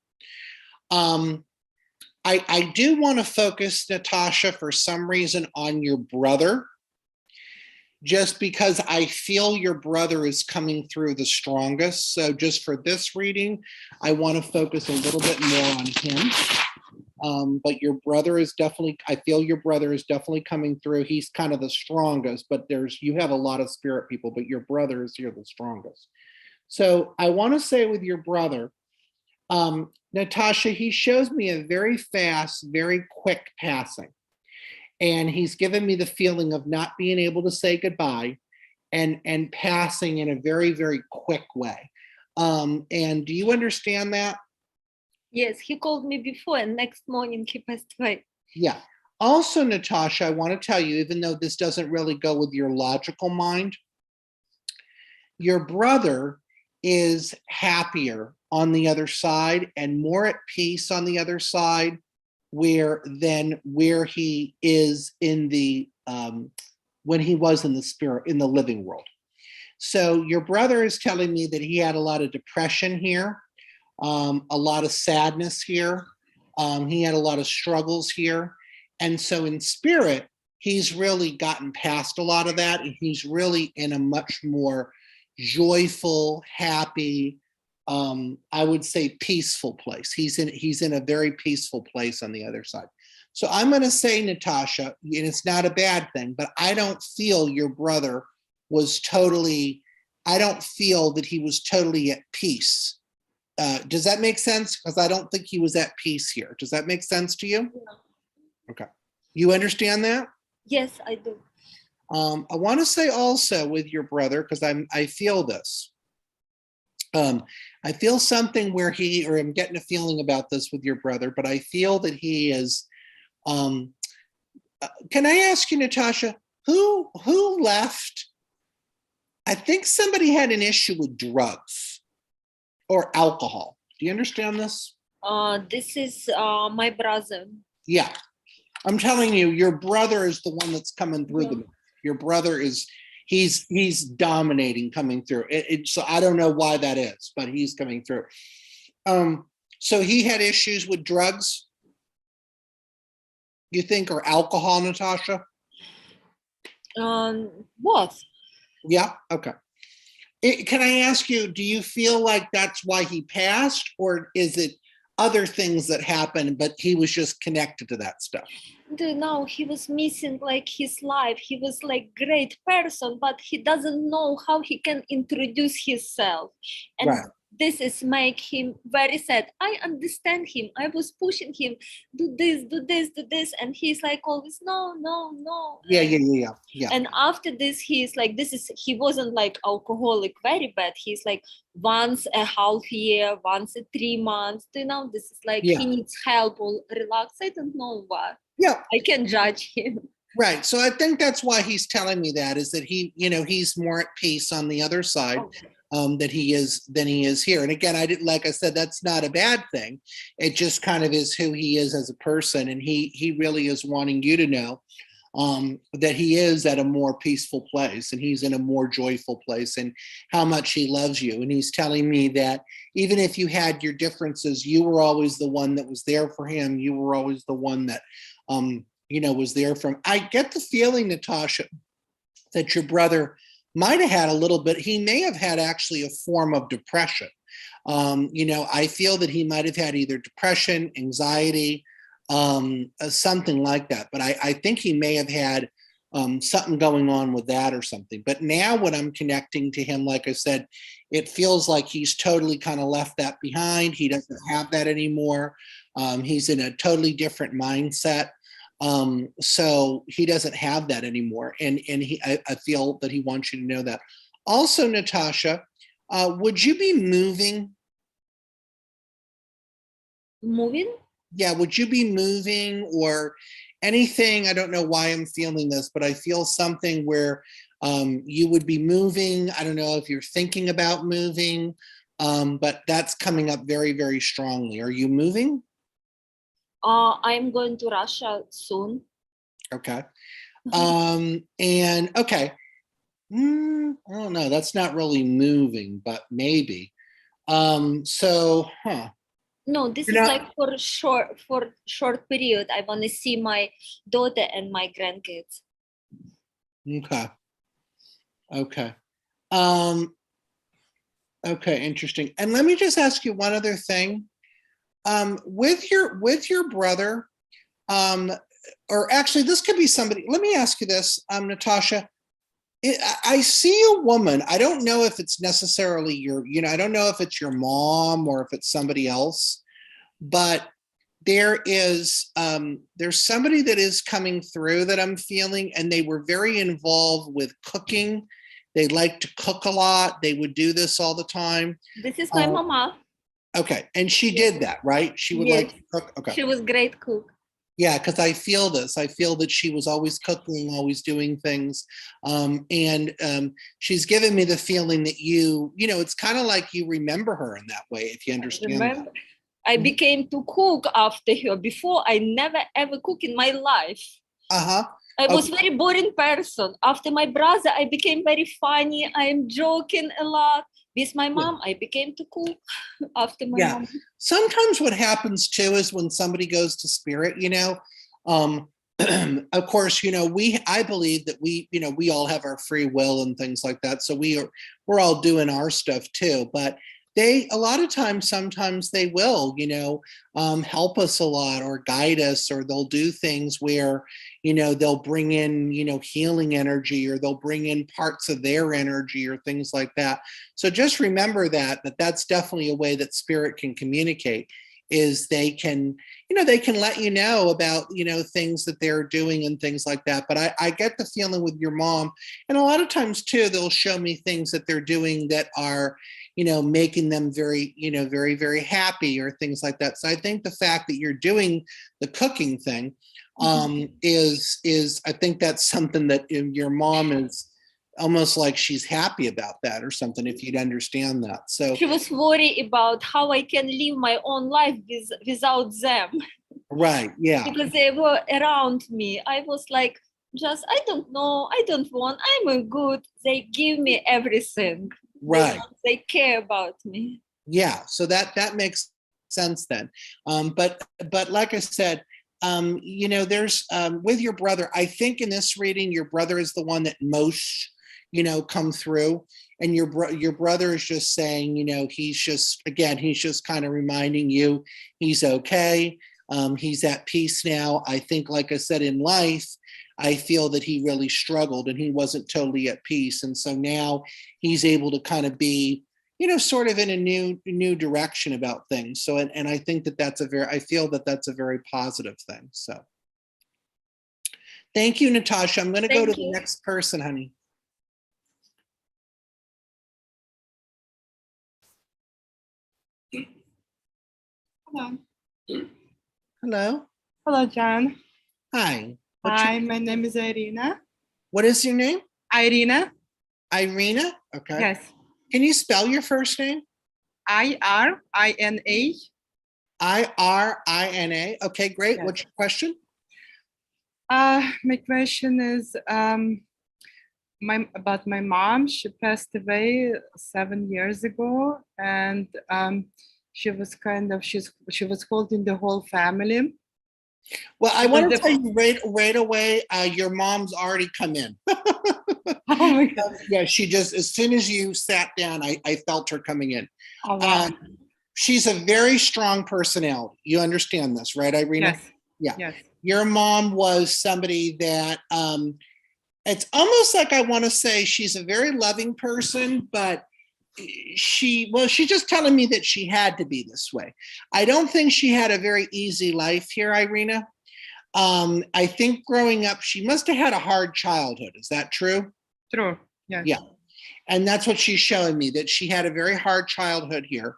I do want to focus, Natasha, for some reason on your brother. just because I feel your brother is coming through the strongest. So just for this reading, I want to focus a little bit more on him. But your brother is definitely, I feel your brother is definitely coming through. He's kind of the strongest, but you have a lot of spirit people, but your brother is here the strongest. So I want to say with your brother, Natasha, he shows me a very fast, very quick passing. And he's given me the feeling of not being able to say goodbye and passing in a very, very quick way. And do you understand that? Yes, he called me before and next morning he passed away. Yeah. Also, Natasha, I want to tell you, even though this doesn't really go with your logical mind, your brother is happier on the other side and more at peace on the other side where he is in the when he was in the spirit, in the living world. So your brother is telling me that he had a lot of depression here, a lot of sadness here. He had a lot of struggles here. And so in spirit, he's really gotten past a lot of that. And he's really in a much more joyful, happy, I would say peaceful place. He's in a very peaceful place on the other side. So I'm going to say, Natasha, and it's not a bad thing, but I don't feel your brother was totally, I don't feel that he was totally at peace. Does that make sense? Because I don't think he was at peace here. Does that make sense to you? Yeah. Okay. You understand that? Yes, I do. I want to say also with your brother, because I feel this. I feel something where I'm getting a feeling about this with your brother, but I feel that he is, can I ask you, Natasha, who left? I think somebody had an issue with drugs or alcohol. Do you understand this? This is my brother. Yeah. I'm telling you, your brother is the one that's coming through Yeah. Your brother is, he's dominating coming through. So I don't know why that is, but he's coming through. So he had issues with drugs, you think, or alcohol, Natasha? What? Yeah, okay. Can I ask you, do you feel like that's why he passed, or is it other things that happened, but he was just connected to that stuff? No, he was missing like his life. He was like great person, but he doesn't know how he can introduce himself. And Right. this is make him very sad. I understand him. I was pushing him, do this, do this, do this. And he's like always, no, no, no. Yeah. And after this, he's like, he wasn't like alcoholic very bad. He's like once a half year, once a 3 months. Do you know, this is like Yeah. he needs help or relax. I don't know why. Yeah. I can judge him. Right. So I think that's why he's telling me that, is that he's more at peace on the other side. Okay. Than he is here. And again, like I said, that's not a bad thing. It just kind of is who he is as a person. And he really is wanting you to know that he is at a more peaceful place and he's in a more joyful place and how much he loves you. And he's telling me that even if you had your differences, you were always the one that was there for him. You were always the one that, was there from. I get the feeling, Natasha, that your brother might have had a little bit, he may have had actually a form of depression. I feel that he might have had either depression, anxiety, something like that. But I think he may have had something going on with that or something. But now when I'm connecting to him, like I said, it feels like he's totally kind of left that behind. He doesn't have that anymore. He's in a totally different mindset. So he doesn't have that anymore. And I feel that he wants you to know that. Also, Natasha, would you be moving? Moving? Yeah, would you be moving or anything? I don't know why I'm feeling this, but I feel something where you would be moving. I don't know if you're thinking about moving, but that's coming up very, very strongly. Are you moving? I'm going to Russia soon. Okay. And okay. I don't know. That's not really moving, but maybe. No, this is like for short period. I want to see my daughter and my grandkids. Okay. Okay. Okay, interesting. And let me just ask you one other thing. With your brother, or actually this could be somebody, let me ask you this, Natasha. I see a woman. I don't know if it's necessarily I don't know if it's your mom or if it's somebody else, but there's somebody that is coming through that I'm feeling, and they were very involved with cooking. They like to cook a lot. They would do this all the time. This is my mama. Okay. And she did that, right? She would like to cook. Okay. She was great cook. Yeah, because I feel this. I feel that she was always cooking, always doing things. She's given me the feeling that it's kind of like you remember her in that way, if you understand that. I became to cook after her. Before, I never ever cook in my life. Uh-huh. I was very boring person. After my brother, I became very funny. I am joking a lot. With my mom, I became to cook after my mom. Sometimes what happens too is when somebody goes to spirit, of course, I believe that we all have our free will and things like that. So we're all doing our stuff too, but a lot of times, sometimes they will, help us a lot or guide us, or they'll do things where, they'll bring in, healing energy, or they'll bring in parts of their energy or things like that. So just remember that's definitely a way that spirit can communicate, is they can let you know about, things that they're doing and things like that. But I get the feeling with your mom, and a lot of times too, they'll show me things that they're doing that are, making them very, very, very happy or things like that. So I think the fact that you're doing the cooking thing is I think that's something that your mom is almost like she's happy about that or something, if you'd understand that. So she was worried about how I can live my own life without them. Right. Yeah. Because they were around me. I was like, I don't know. I don't want. I'm good. They give me everything. Right. They care about me. Yeah. So that makes sense then. But like I said, there's with your brother, I think in this reading, your brother is the one that most, come through, and your brother is just saying, he's just kind of reminding you he's okay. He's at peace now. I think, like I said, in life, I feel that he really struggled and he wasn't totally at peace. And so now he's able to kind of be, sort of in a new direction about things. So, and I think I feel that that's a very positive thing. So thank you, Natasha. I'm going to go to the next person, honey. Hello. Hello. Hello, John. Hi. Hi, my name is Irina. What is your name? Irina. Irina? Okay. Yes. Can you spell your first name? Irina. Irina. Okay, great. Yes. What's your question? My question is about my mom. She passed away 7 years ago, and she was she was holding the whole family. Well, I want to tell you right away, your mom's already come in. Oh my God. Yeah, she just, as soon as you sat down, I felt her coming in. Oh, wow. She's a very strong personality. You understand this, right, Irina? Yes. Yeah. Yes. Your mom was somebody that, it's almost like I want to say she's a very loving person, but she's just telling me that she had to be this way. I don't think she had a very easy life here, Irina. I think growing up, she must have had a hard childhood. Is that true? True. Yes. Yeah. And that's what she's showing me, that she had a very hard childhood here.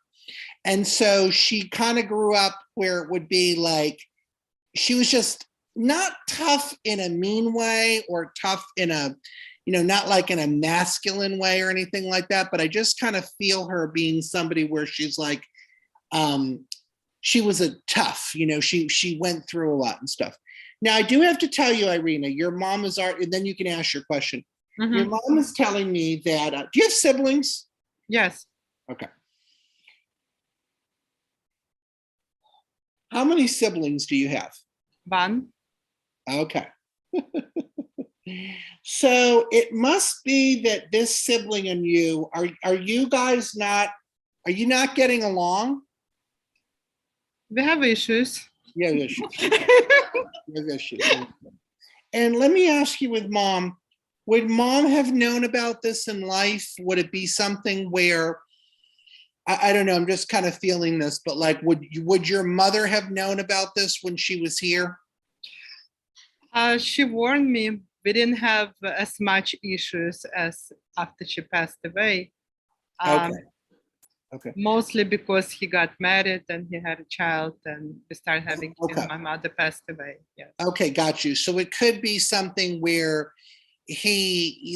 And so she kind of grew up where it would be like, she was just not tough in a mean way or tough in a, not like in a masculine way or anything like that. But I just kind of feel her being somebody where she's like, she was a tough, she went through a lot and stuff. Now, I do have to tell you, Irina, your mom is and then you can ask your question. Mm-hmm. Your mom is telling me that, do you have siblings? Yes. Okay. How many siblings do you have? One. Okay. So it must be that this sibling and you, are you guys not, are you not getting along? We have issues. Yeah, issues. You have issues. And let me ask you with mom, would mom have known about this in life? Would it be something where, I don't know, I'm just kind of feeling this, but like, would your mother have known about this when she was here? She warned me we didn't have as much issues as after she passed away. Okay. Okay. Mostly because he got married and he had a child and we started having kids. Okay. My mother passed away. Yes. Okay, got you. So it could be something where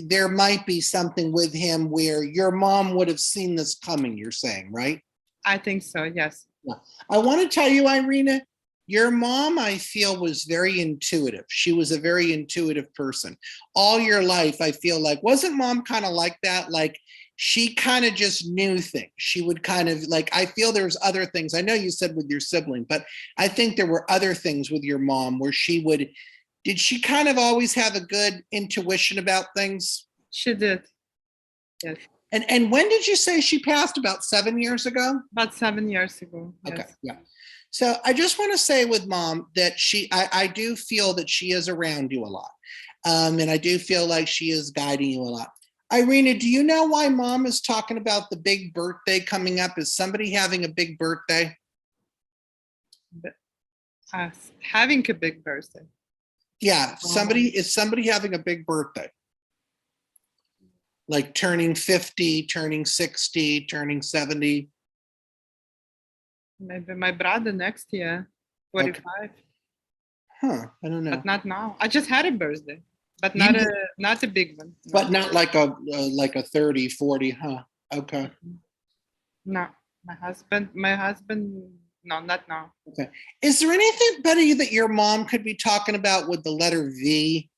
there might be something with him where your mom would have seen this coming, you're saying, right? I think so, yes. Yeah. I want to tell you, Irina, your mom, I feel, was very intuitive. She was a very intuitive person. All your life, I feel like, wasn't mom kind of like that? Like, she kind of just knew things. She would kind of like, I feel there's other things. I know you said with your sibling, but I think there were other things with your mom where she would, did she kind of always have a good intuition about things? She did. Yes. And when did you say she passed? About 7 years ago? About 7 years ago. Yes. Okay, yeah. So I just want to say with mom that I do feel that she is around you a lot. And I do feel like she is guiding you a lot. Irina, do you know why mom is talking about the big birthday coming up? Is somebody having a big birthday? Having a big birthday. Yeah, is somebody having a big birthday? Like turning 50, turning 60, turning 70? Maybe my brother next year, 45. Okay. Huh, I don't know. But not now. I just had a birthday, but You not a big one. No. But not like a 30, 40, huh? Okay. No, my husband, no, not now. Okay. Is there anybody that your mom could be talking about with the letter V?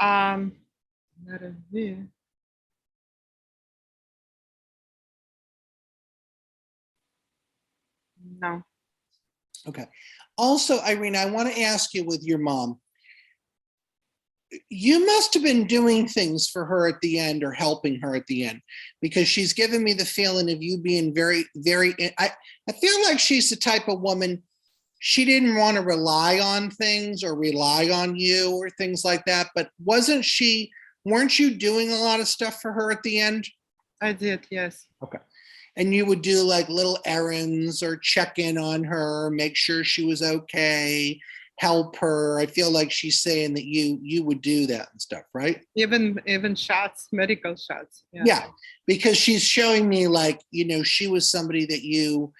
Letter V. No. Okay. Also, Irina, I want to ask you with your mom, you must have been doing things for her at the end or helping her at the end, because she's given me the feeling of you being very, very, I feel like she's the type of woman, she didn't want to rely on things or rely on you or things like that, but weren't you doing a lot of stuff for her at the end? I did, yes. Okay. And you would do like little errands or check in on her, make sure she was okay, help her. I feel like she's saying that you would do that and stuff, right? Even shots, medical shots. Yeah, because she's showing me like, she was somebody that you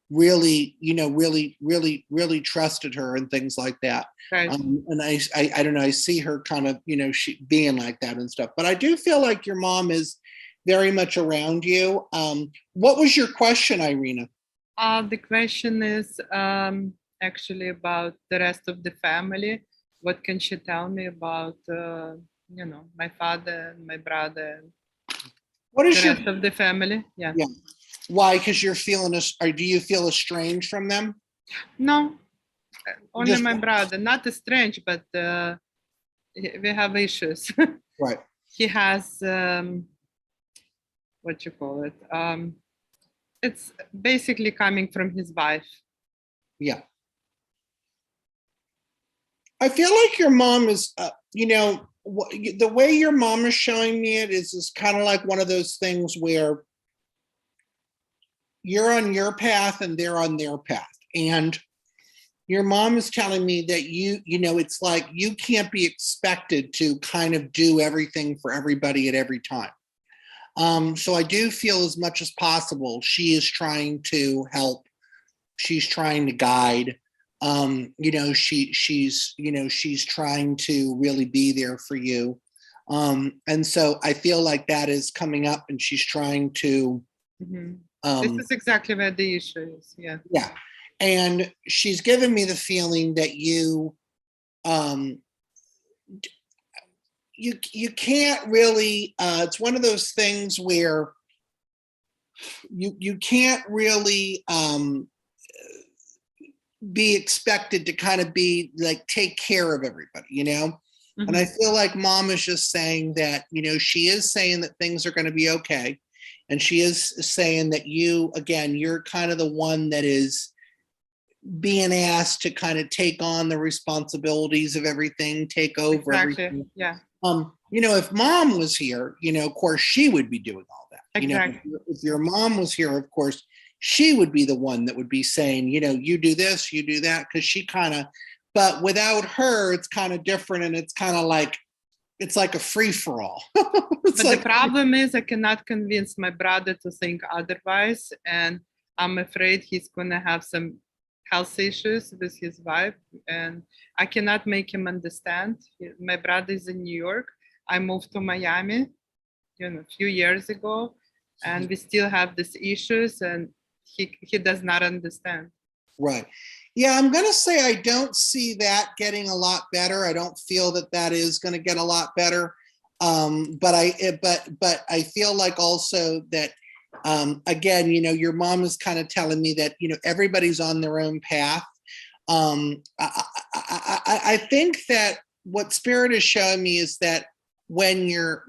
really, really trusted her and things like that. Right. And I don't know, I see her kind of, she being like that and stuff. But I do feel like your mom is very much around you. What was your question, Irina? The question is actually about the rest of the family. What can she tell me about, my father and my brother? What is the rest of the family? Yeah. Why? Because you're feeling or do you feel estranged from them? No, only Just- my brother. Not estranged, but we have issues. Right. He has what you call it? It's basically coming from his wife. Yeah. I feel like your mom is, the way your mom is showing me it is kind of like one of those things where you're on your path and they're on their path. And your mom is telling me that it's like you can't be expected to kind of do everything for everybody at every time. So I do feel as much as possible, she is trying to help. She's trying to guide. She's trying to really be there for you. And so I feel like that is coming up and she's trying to. This is exactly where the issue is. Yeah. Yeah. And she's given me the feeling that you can't really, it's one of those things where you can't really, be expected to kind of be like, take care of everybody, you know? And I Mhm. feel like mom is just saying that, you know, she is saying that things are going to be okay. And she is saying that you, again, you're kind of the one that is being asked to kind of take on the responsibilities of everything, take over Exactly. everything. Yeah, You know, if mom was here, you know, of course, she would be doing all that. You know, exactly. if your mom was here, of course, she would be the one that would be saying, you know, you do this, you do that, because she kind of, but without her, it's kind of different, and it's kind of like, it's like a free for all. It's But like, the problem is I cannot convince my brother to think otherwise. And I'm afraid he's going to have some health issues with his wife. And I cannot make him understand. My brother is in New York. I moved to Miami, you know, a few years ago. And we still have these issues. And he does not understand. right. Yeah, I'm going to say I don't see that getting a lot better. I don't feel that that is going to get a lot better. But I feel like also that, again, you know, your mom is kind of telling me that, you know, everybody's on their own path. I think that what spirit is showing me is that when you're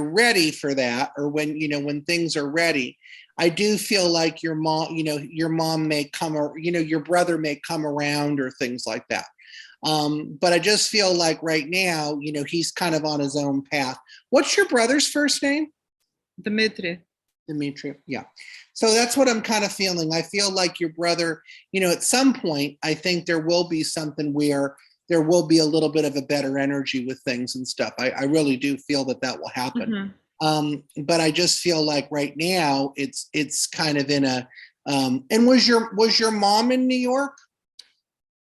ready for that, or when, you know, when things are ready, I do feel like your mom, you know, your mom may come, or, you know, your brother may come around or things like that. But I just feel like right now, you know, he's kind of on his own path. What's your brother's first name? Dmitry. Dimitri. Yeah. So that's what I'm kind of feeling. I feel like your brother, you know, at some point, I think there will be something where there will be a little bit of a better energy with things and stuff. I really do feel that that will happen. Mhm. But I just feel like right now it's kind of in a, and was your mom in New York?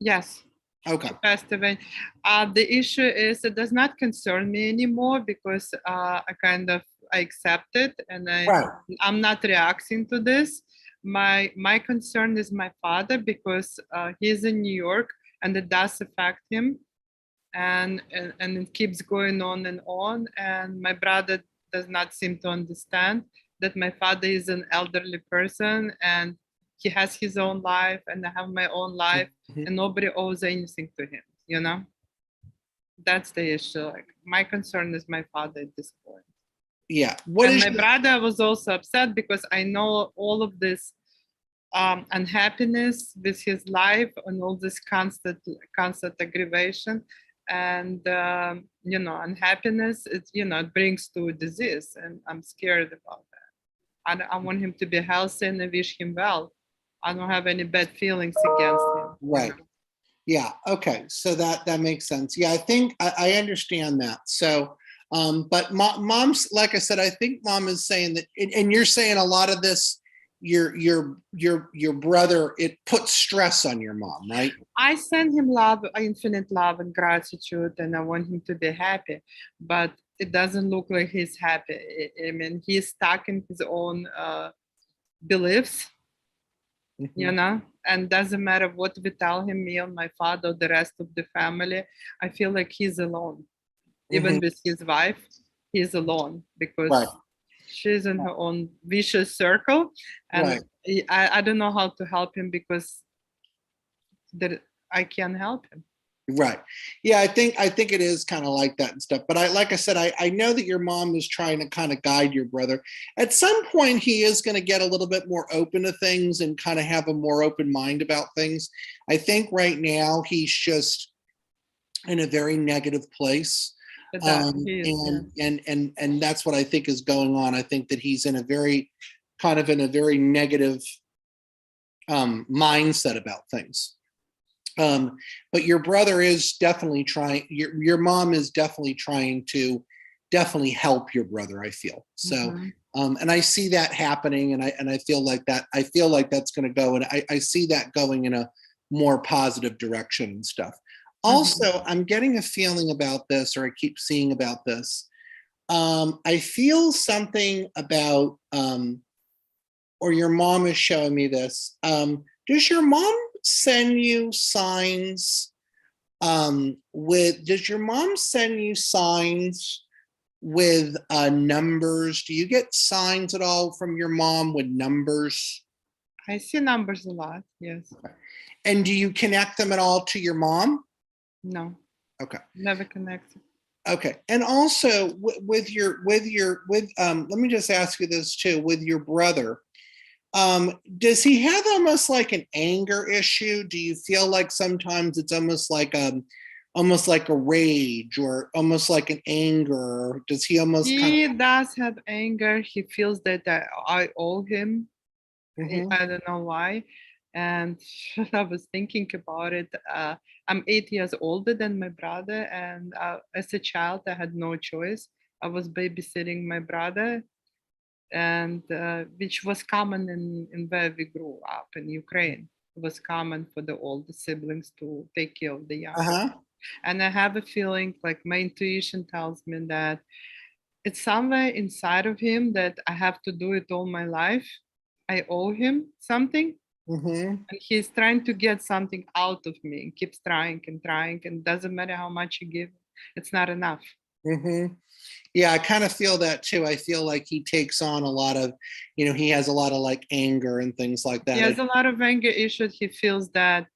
Yes. Okay. Passed away. The issue is it does not concern me anymore because I accept it, and Right. I'm not reacting to this. My concern is my father, because he's in New York and it does affect him, and it keeps going on and on. And my brother does not seem to understand that my father is an elderly person and he has his own life and I have my own life, Mhm. and nobody owes anything to him, you know? That's the issue. Like, my concern is my father at this point. Yeah. What And is my brother was also upset because I know all of this unhappiness with his life and all this constant aggravation, and you know, unhappiness, it, you know, it brings to disease, and I'm scared about that. I want him to be healthy and I wish him well. I don't have any bad feelings against him. you right? know. Yeah. Okay. So that makes sense. Yeah, I think I understand that. So, but mom's, like I said, I think mom is saying that, and you're saying a lot of this, your brother, it puts stress on your mom, right? I send him love, infinite love and gratitude, and I want him to be happy. But it doesn't look like he's happy. I mean, he's stuck in his own beliefs, you know, and doesn't matter what we tell him, me or my father, or the rest of the family. I feel like he's alone. Even Mhm. with his wife, he's alone because Right. she's in her own vicious circle. And Right. I don't know how to help him because I can't help him. Right. Yeah, I think it is kind of like that and stuff. But like I said, I know that your mom is trying to kind of guide your brother. At some point, he is going to get a little bit more open to things and kind of have a more open mind about things. I think right now he's just in a very negative place. But that he is, And that's what I think is going on. I think that he's in a very negative mindset about things. But your brother is definitely trying, your mom is definitely trying to definitely help your brother, I feel. So, Mhm. And I see that happening, and I feel like that's going to go, and I see that going in a more positive direction and stuff. Also, I'm getting a feeling about this, or I keep seeing about this. I feel something about, or your mom is showing me this. Does your mom send you signs does your mom send you signs with numbers? Do you get signs at all from your mom with numbers? I see numbers a lot. Yes. And do you connect them at all to your mom? No. Okay. Never connected. Okay. And also with let me just ask you this too, with your brother, does he have almost like an anger issue? Do you feel like sometimes it's almost like a rage or almost like an anger? Does he almost He does have anger. He feels that I owe him. Mhm. I don't know why. And I was thinking about it. I'm 8 years older than my brother, and as a child, I had no choice. I was babysitting my brother, and which was common in where we grew up in Ukraine. It was common for the older siblings to take care of the younger. Uh-huh. And I have a feeling, like my intuition tells me that it's somewhere inside of him that I have to do it all my life. I owe him something, Mm-hmm. and he's trying to get something out of me and keeps trying, and doesn't matter how much you give, it's not enough. Mm-hmm. Yeah, I kind of feel that too. I feel like he takes on a lot of, he has a lot of like anger and things like that. He has a lot of anger issues. He feels that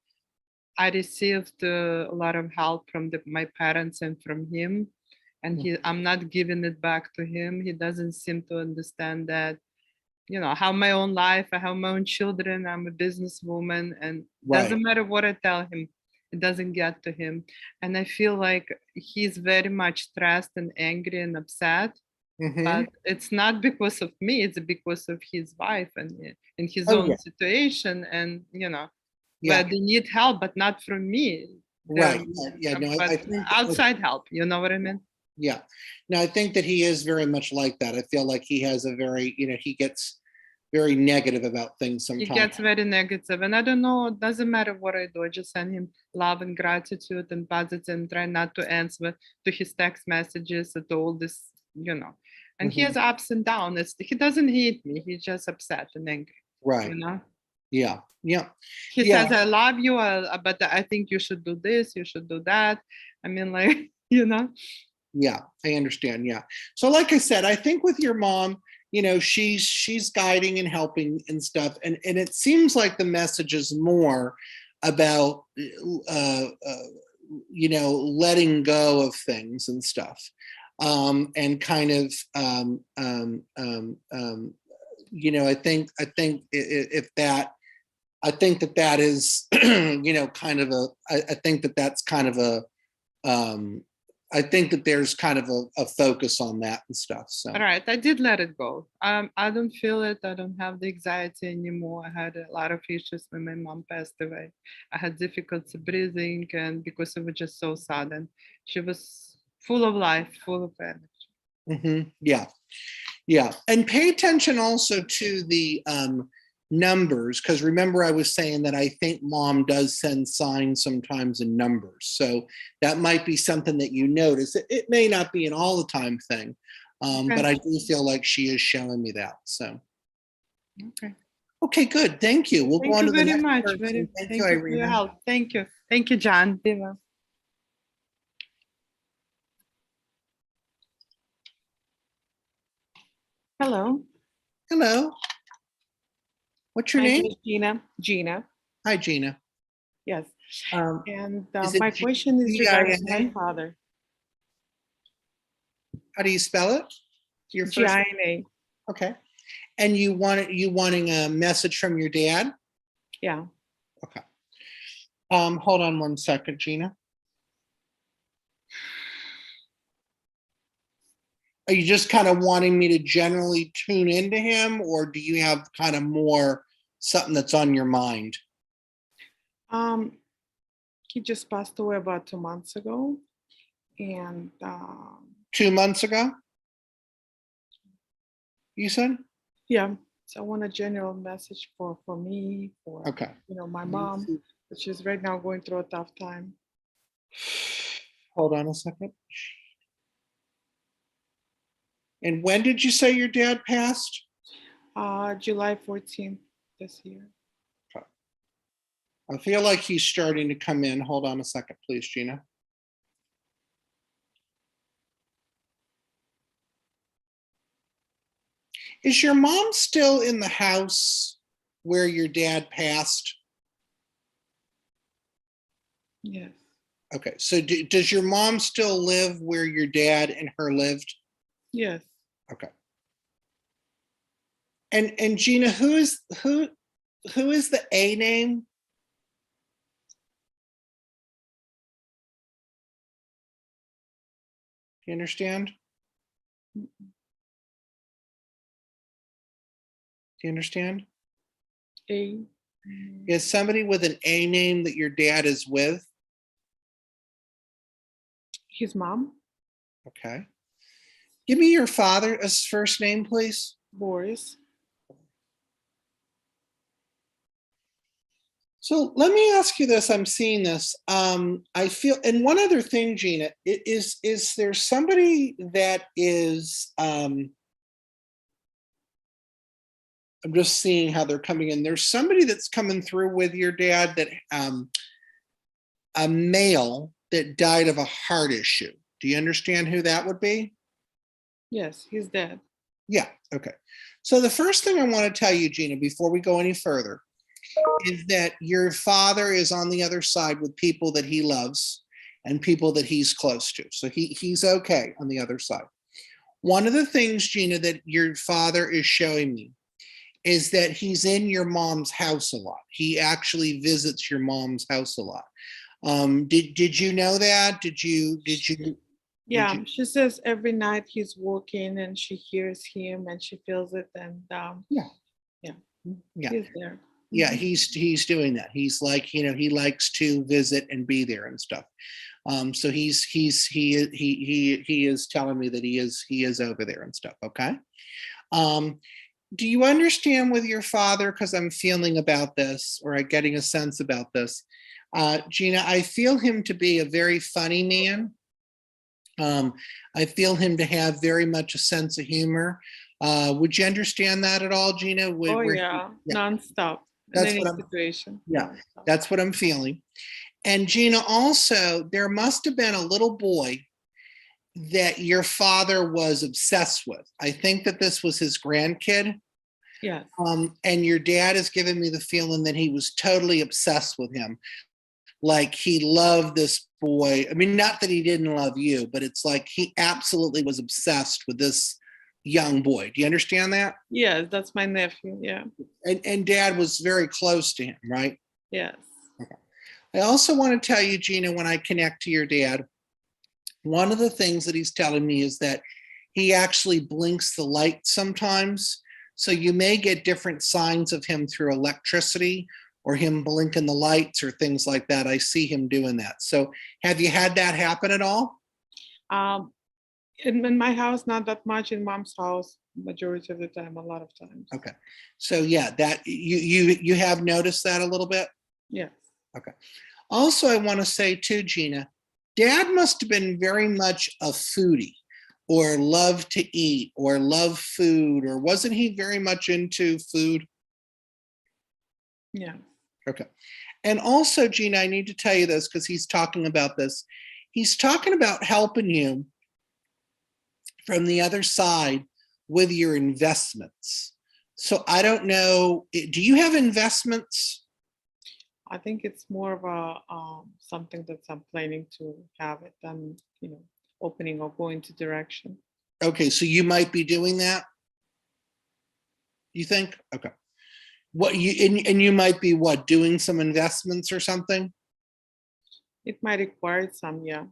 I received a lot of help from my parents and from him, and I'm not giving it back to him. He doesn't seem to understand that, I have my own life, I have my own children, I'm a businesswoman, and doesn't matter what I tell him, it doesn't get to him. And I feel like he's very much stressed and angry and upset, Mhm. but it's not because of me, it's because of his wife and his Oh, own yeah. situation, and Yeah. where they need help, but not from me. Right. Yeah, no, I But think outside help, you know what I mean? yeah. No, I think that he is very much like that. I feel like he has a very, he gets very negative about things He sometimes. gets very negative, and I don't know, it doesn't matter what I do, I just send him love and gratitude and positive and try not to answer to his text messages and all this, and he has ups and downs. He doesn't hate me, he's just upset and angry. Right. Yeah. Yeah. He Yeah. says, I love you, but I think you should do this, you should do that. I mean, like, Yeah, I understand. Yeah. So like I said, I think with your mom, she's guiding and helping and stuff. And it seems like the message is more about letting go of things and stuff. And kind of I think that is, kind of I think that that's kind of a, I think that there's kind of a focus on that and stuff. So. All right, I did let it go. I don't feel it. I don't have the anxiety anymore. I had a lot of issues when my mom passed away. I had difficulty breathing, and because it was just so sudden, she was full of life, full of energy. Mm-hmm. Yeah. Yeah. And pay attention also to the numbers, because remember I was saying that I think mom does send signs sometimes in numbers, so that might be something that you notice. It may not be an all the time thing, but I do feel like she is showing me that. So okay, good. Thank you. We'll go on to the next person. Thank you, for your help. Thank you, John. Hello. Hello. What's your My name? is Gina. Gina. Hi, Gina. Yes. And is it my question is regarding my G-I-N-A? father. How do you spell it? Your first G-I-N-A. Okay. And you wanting a message from your dad? Yeah. Okay. Hold on one second, Gina. Are you just kind of wanting me to generally tune into him, or do you have kind of more something that's on your mind? He just passed away about 2 months ago. And 2 months ago? You said? yeah. So I want a general message for me, for Okay. my mom, but she's right now going through a tough time. Hold on a second. And when did you say your dad passed? July 14th this year. Okay. I feel like he's starting to come in. Hold on a second, please, Gina. Is your mom still in the house where your dad passed? Yes. Okay, so does your mom still live where your dad and her lived? Yes. Okay. And Gina, who is the A name? Do you understand? Do you understand? A. Is somebody with an A name that your dad is with? His mom, Okay. Give me your father's first name, please. Boris. So let me ask you this. I'm seeing this. I feel, and one other thing, Gina, is there somebody that is, I'm just seeing how they're coming in. There's somebody that's coming through with your dad that, a male that died of a heart issue. Do you understand who that would be? Yes, he's dead. Yeah, okay. So the first thing I want to tell you, Gina, before we go any further, is that your father is on the other side with people that he loves and people that he's close to. So he's okay on the other side. One of the things, Gina, that your father is showing me is that he's in your mom's house a lot. He actually visits your mom's house a lot. Did you know that? Did you Yeah, she says every night he's walking and she hears him and she feels it, and Yeah. he's there. Yeah, he's doing that. He's like, you know, he likes to visit and be there and stuff. So he is telling me that he is over there and stuff. Okay. Do you understand with your father? Because I'm feeling about this, or I'm getting a sense about this. Gina, I feel him to be a very funny man. I feel him to have very much a sense of humor. Would you understand that at all, Gina? Oh yeah, nonstop. That's in what any I'm- situation. Yeah, Nonstop. that's what I'm feeling. And Gina, also, there must have been a little boy that your father was obsessed with. I think that this was his grandkid. Yes. And your dad has given me the feeling that he was totally obsessed with him. Like he loved this boy. I mean, not that he didn't love you, but it's like he absolutely was obsessed with this young boy. Do you understand that? Yes, that's my nephew. Yeah. And dad was very close to him, right? Yes. I also want to tell you, Gina, when I connect to your dad, one of the things that he's telling me is that he actually blinks the light sometimes. So you may get different signs of him through electricity or him blinking the lights or things like that. I see him doing that. So have you had that happen at all? In my house, not that much. In mom's house, majority of the time, a lot of times. Okay. So yeah, that you have noticed that a little bit? Yes. Okay. Also, I want to say too, Gina, dad must have been very much a foodie or loved to eat or love food, or wasn't he very much into food? Yeah. Okay. And also, Gina, I need to tell you this because he's talking about this. He's talking about helping you from the other side with your investments. So I don't know, do you have investments? I think it's more of a something that I'm planning to have it than, opening or going to direction. Okay, so you might be doing that? You think? Okay. What you and you might be what, doing some investments or something? It might require some, yeah.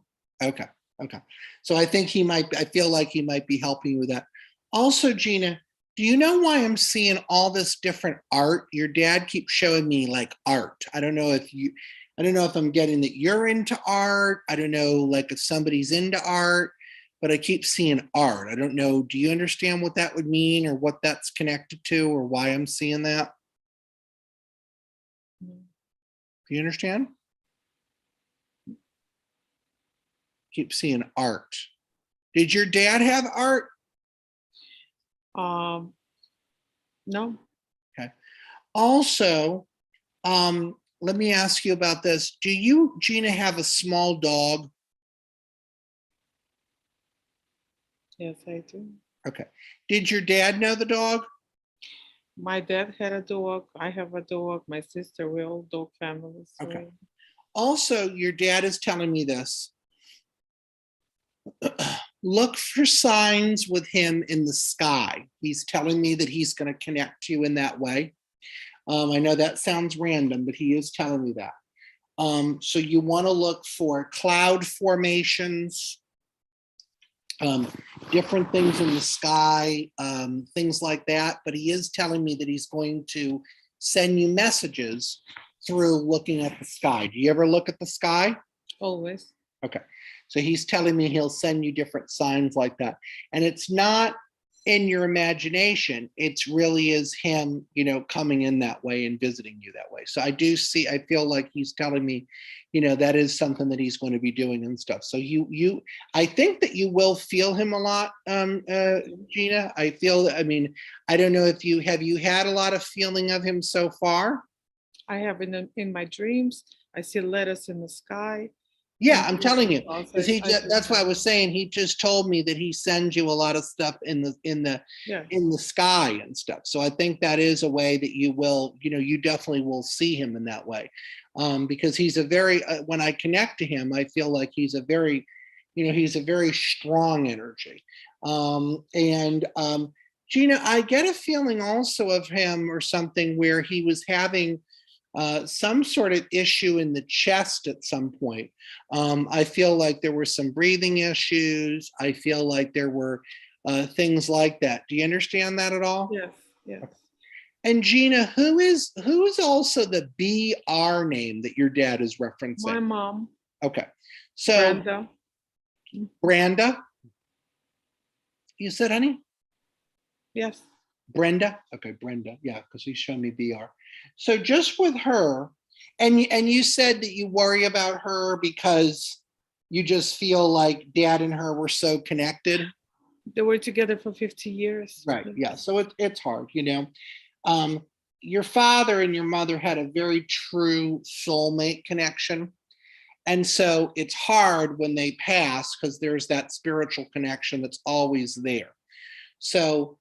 Okay. Okay. So I think I feel like he might be helping you with that. Also, Gina, do you know why I'm seeing all this different art? Your dad keeps showing me like art. I don't know if I'm getting that you're into art. I don't know, like if somebody's into art, but I keep seeing art. I don't know. Do you understand what that would mean or what that's connected to or why I'm seeing that? Mm. Do you understand? Keep seeing art. Did your dad have art? No. Okay. Also, let me ask you about this. Do you, Gina, have a small dog? Yes, I do. Okay. Did your dad know the dog? My dad had a dog. I have a dog. My sister, we're all dog family. So Okay. Also, your dad is telling me this. Look for signs with him in the sky. He's telling me that he's going to connect to you in that way. I know that sounds random, but he is telling me that. So you want to look for cloud formations, different things in the sky, things like that. But he is telling me that he's going to send you messages through looking at the sky. Do you ever look at the sky? always. Okay. So he's telling me he'll send you different signs like that. And it's not in your imagination. It's really is him, you know, coming in that way and visiting you that way. So I do see, I feel like he's telling me, you know, that is something that he's going to be doing and stuff. So I think that you will feel him a lot, Gina. I feel, I mean, I don't know if have you had a lot of feeling of him so far? I have in my dreams, I see letters in the sky. Yeah, I'm telling you, Also, because that's why I was saying, he just told me that he sends you a lot of stuff in the sky and stuff. So I think that is a way that you will, you know, you definitely will see him in that way. Because he's a very, when I connect to him, I feel like he's a very, you know, he's a very strong energy. Gina, I get a feeling also of him or something where he was having some sort of issue in the chest at some point. I feel like there were some breathing issues. I feel like there were things like that. Do you understand that at all? Yes, yes. And Gina, who's also the BR name that your dad is referencing? My mom. Okay. So Brenda. Brenda, you said, honey? Yes. Brenda? Okay, Brenda. Yeah, because he's showing me BR. So just with her, and you said that you worry about her because you just feel like dad and her were so connected. They were together for 50 years. Right. Yeah. So it's hard, you know. Your father and your mother had a very true soulmate connection. And so it's hard when they pass because there's that spiritual connection that's always there. So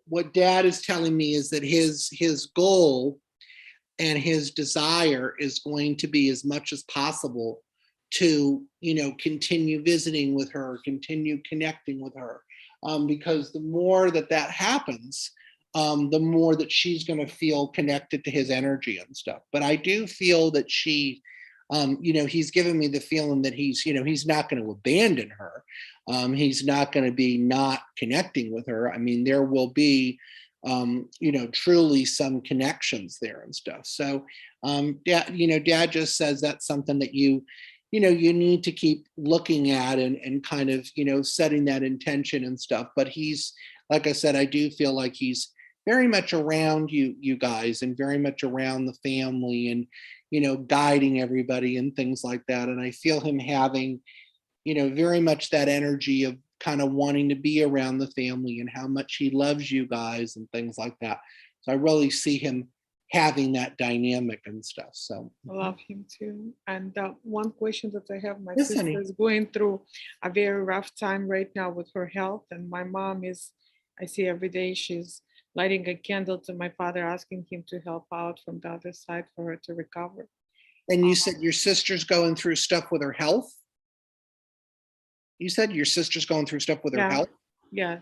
what dad is telling me is that his goal and his desire is going to be as much as possible to, you know, continue visiting with her, continue connecting with her, because the more that happens, the more that she's going to feel connected to his energy and stuff. But I do feel that she, you know, he's given me the feeling that he's, you know, he's not going to abandon her. He's not going to be not connecting with her. I mean, there will be, you know, truly some connections there and stuff. So, dad, you know, dad just says that's something that you know, you need to keep looking at and kind of, you know, setting that intention and stuff. But he's, like I said, I do feel like he's very much around you guys and very much around the family and, you know, guiding everybody and things like that. And I feel him having, you know, very much that energy of kind of wanting to be around the family and how much he loves you guys and things like that. So I really see him having that dynamic and stuff. So I love him too. And one question that I have, my Yes, sister honey. is going through a very rough time right now with her health. And my mom is, I see every day she's lighting a candle to my father, asking him to help out from the other side for her to recover. And you said your sister's going through stuff with her health? You said your sister's going through stuff with her health? Yeah.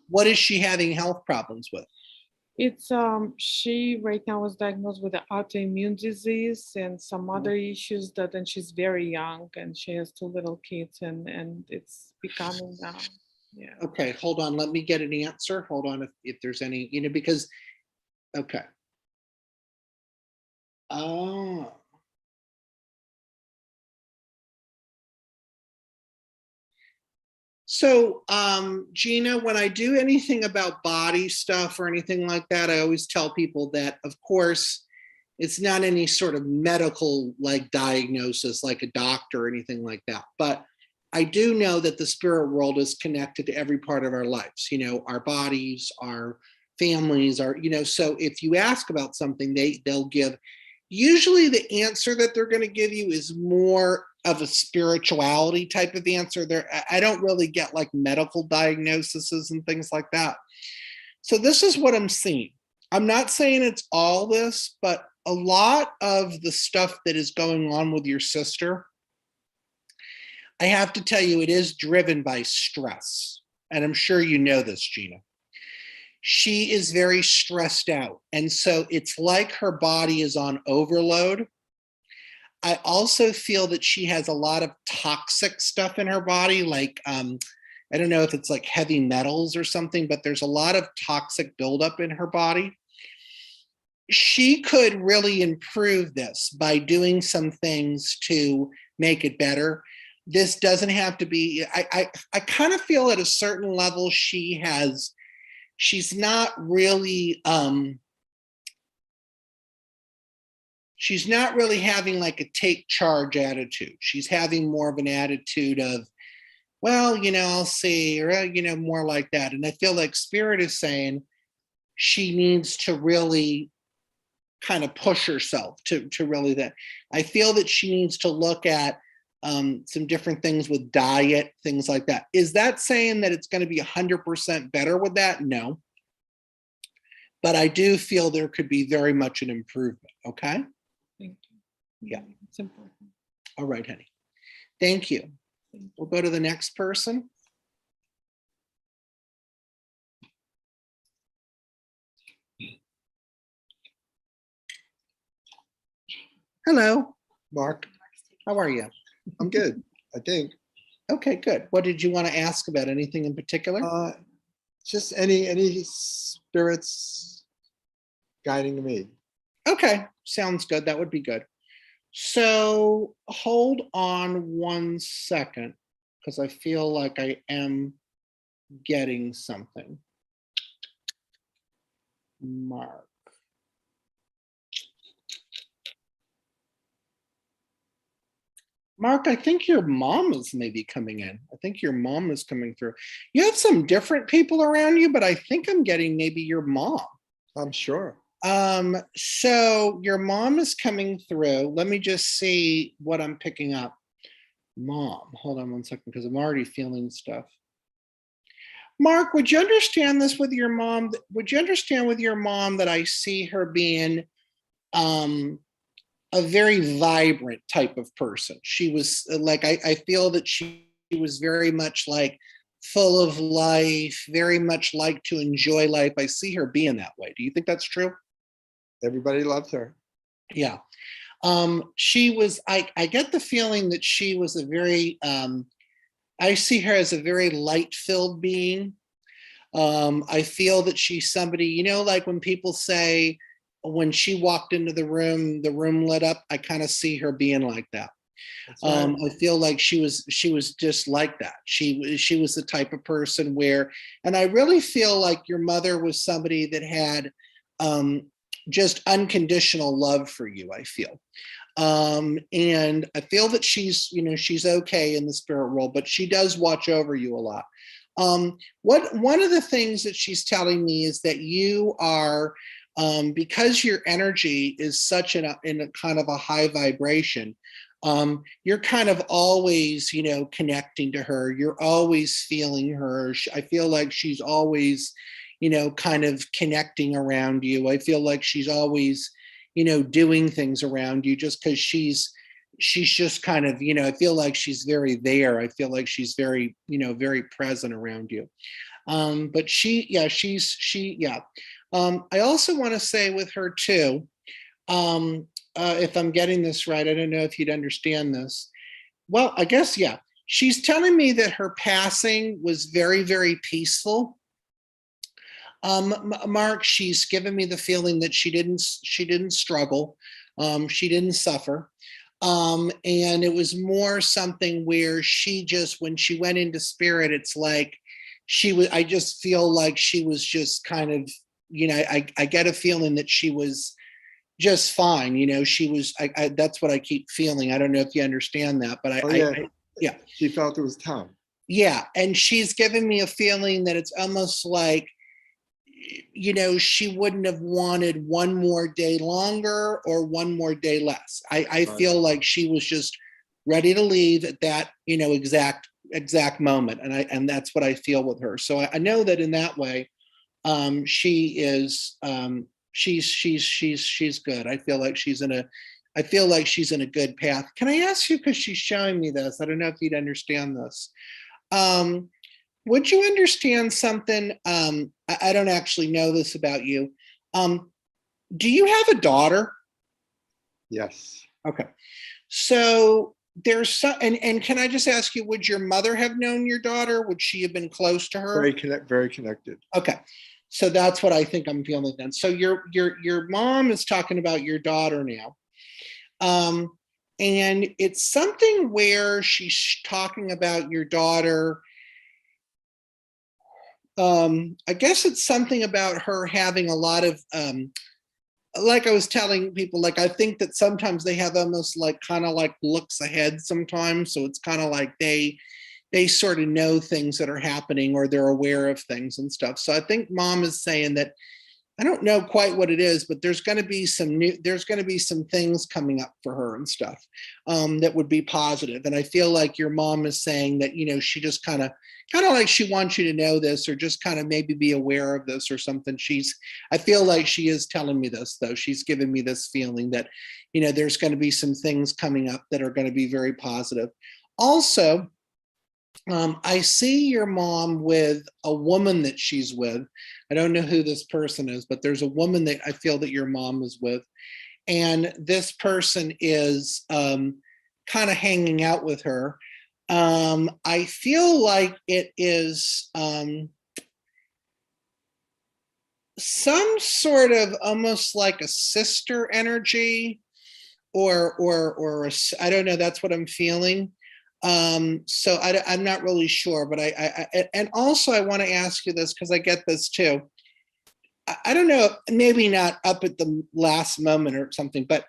What is she having health problems with? It's she right now was diagnosed with an autoimmune disease and some other issues that, and she's very young and she has 2 little kids and it's becoming yeah. Okay, hold on. Let me get an answer. Hold on if there's any, you know, because, okay. Oh. So, Gina, when I do anything about body stuff or anything like that, I always tell people that, of course, it's not any sort of medical like diagnosis, like a doctor or anything like that. But I do know that the spirit world is connected to every part of our lives, you know, our bodies, our families, our, you know, so if you ask about something, they'll give, usually the answer that they're going to give you is more of a spirituality type of answer. I don't really get like medical diagnoses and things like that. So this is what I'm seeing. I'm not saying it's all this, but a lot of the stuff that is going on with your sister, I have to tell you, it is driven by stress. And I'm sure you know this, Gina. She is very stressed out. And so it's like her body is on overload. I also feel that she has a lot of toxic stuff in her body, like, I don't know if it's like heavy metals or something, but there's a lot of toxic buildup in her body. She could really improve this by doing some things to make it better. This doesn't have to be, I kind of feel at a certain level she's not really having like a take charge attitude. She's having more of an attitude of, well, I'll see, or, more like that. And I feel like Spirit is saying she needs to really kind of push herself to really that. I feel that she needs to look at some different things with diet, things like that. Is that saying that it's going to be 100% better with that? No. But I do feel there could be very much an improvement. Okay. Thank you. Yeah. It's important. All right, honey. Thank you. We'll go to the next person. Hello, Mark, how are you? I'm good, I think. Okay, good. What did you want to ask about? Anything in particular? Just any spirits guiding me. Okay, sounds good. That would be good. So hold on 1 second, because I feel like I am getting something. Mark. Mark, I think your mom is maybe coming in. I think your mom is coming through. You have some different people around you, but I think I'm getting maybe your mom. I'm sure. So your mom is coming through. Let me just see what I'm picking up. Mom, hold on 1 second, because I'm already feeling stuff. Mark, would you understand this with your mom? Would you understand with your mom that I see her being a very vibrant type of person? She was like, I feel that she was very much like full of life, very much like to enjoy life. I see her being that way. Do you think that's true? Everybody loved her. Yeah. She was, I get the feeling that she was a very, I see her as a very light-filled being. I feel that she's somebody, like when people say, when she walked into the room lit up. I kind of see her being like that. Right. I feel like she was just like that. She was the type of person where, and I really feel like your mother was somebody that had just unconditional love for you, I feel. And I feel that she's okay in the spirit world, but she does watch over you a lot. One of the things that she's telling me is that you are, because your energy is such in a kind of a high vibration, you're kind of always, connecting to her. You're always feeling her. I feel like she's always, kind of connecting around you. I feel like she's always, doing things around you just because she's just kind of, I feel like she's very there. I feel like she's very, very present around you. But I also want to say with her too, if I'm getting this right, I don't know if you'd understand this. Well, I guess, yeah. She's telling me that her passing was very, very peaceful. Mark, she's given me the feeling that she didn't struggle. She didn't suffer. And it was more something where she just, when she went into spirit, it's like I just feel like she was just kind of, I get a feeling that she was just fine. She was, that's what I keep feeling. I don't know if you understand that, but yeah. She felt it was time. Yeah. And she's given me a feeling that it's almost like, she wouldn't have wanted one more day longer or one more day less. I feel like she was just ready to leave at that, exact moment. And that's what I feel with her. So I know that in that way, she is she's good. I feel like she's in a good path. Can I ask you, because she's showing me this, I don't know if you'd understand this. Would you understand something? I don't actually know this about you. Do you have a daughter? Yes. Okay. So there's some, and can I just ask you, would your mother have known your daughter? Would she have been close to her? Very connected. Okay. So that's what I think I'm feeling then. So your mom is talking about your daughter now. And it's something where she's talking about your daughter. I guess it's something about her having a lot of, like I was telling people, like, I think that sometimes they have almost like kind of like looks ahead sometimes. So it's kind of like they sort of know things that are happening, or they're aware of things and stuff. So I think mom is saying that, I don't know quite what it is, but there's going to be some things coming up for her and stuff that would be positive. And I feel like your mom is saying that, you know, she just kind of like she wants you to know this, or just kind of maybe be aware of this or something. I feel like she is telling me this, though. She's giving me this feeling that, you know, there's going to be some things coming up that are going to be very positive. Also, I see your mom with a woman that she's with. I don't know who this person is, but there's a woman that I feel that your mom is with. And this person is kind of hanging out with her. I feel like it is some sort of almost like a sister energy, or I don't know, that's what I'm feeling. So I'm not really sure, but and also I want to ask you this, because I get this too. I don't know, maybe not up at the last moment or something, but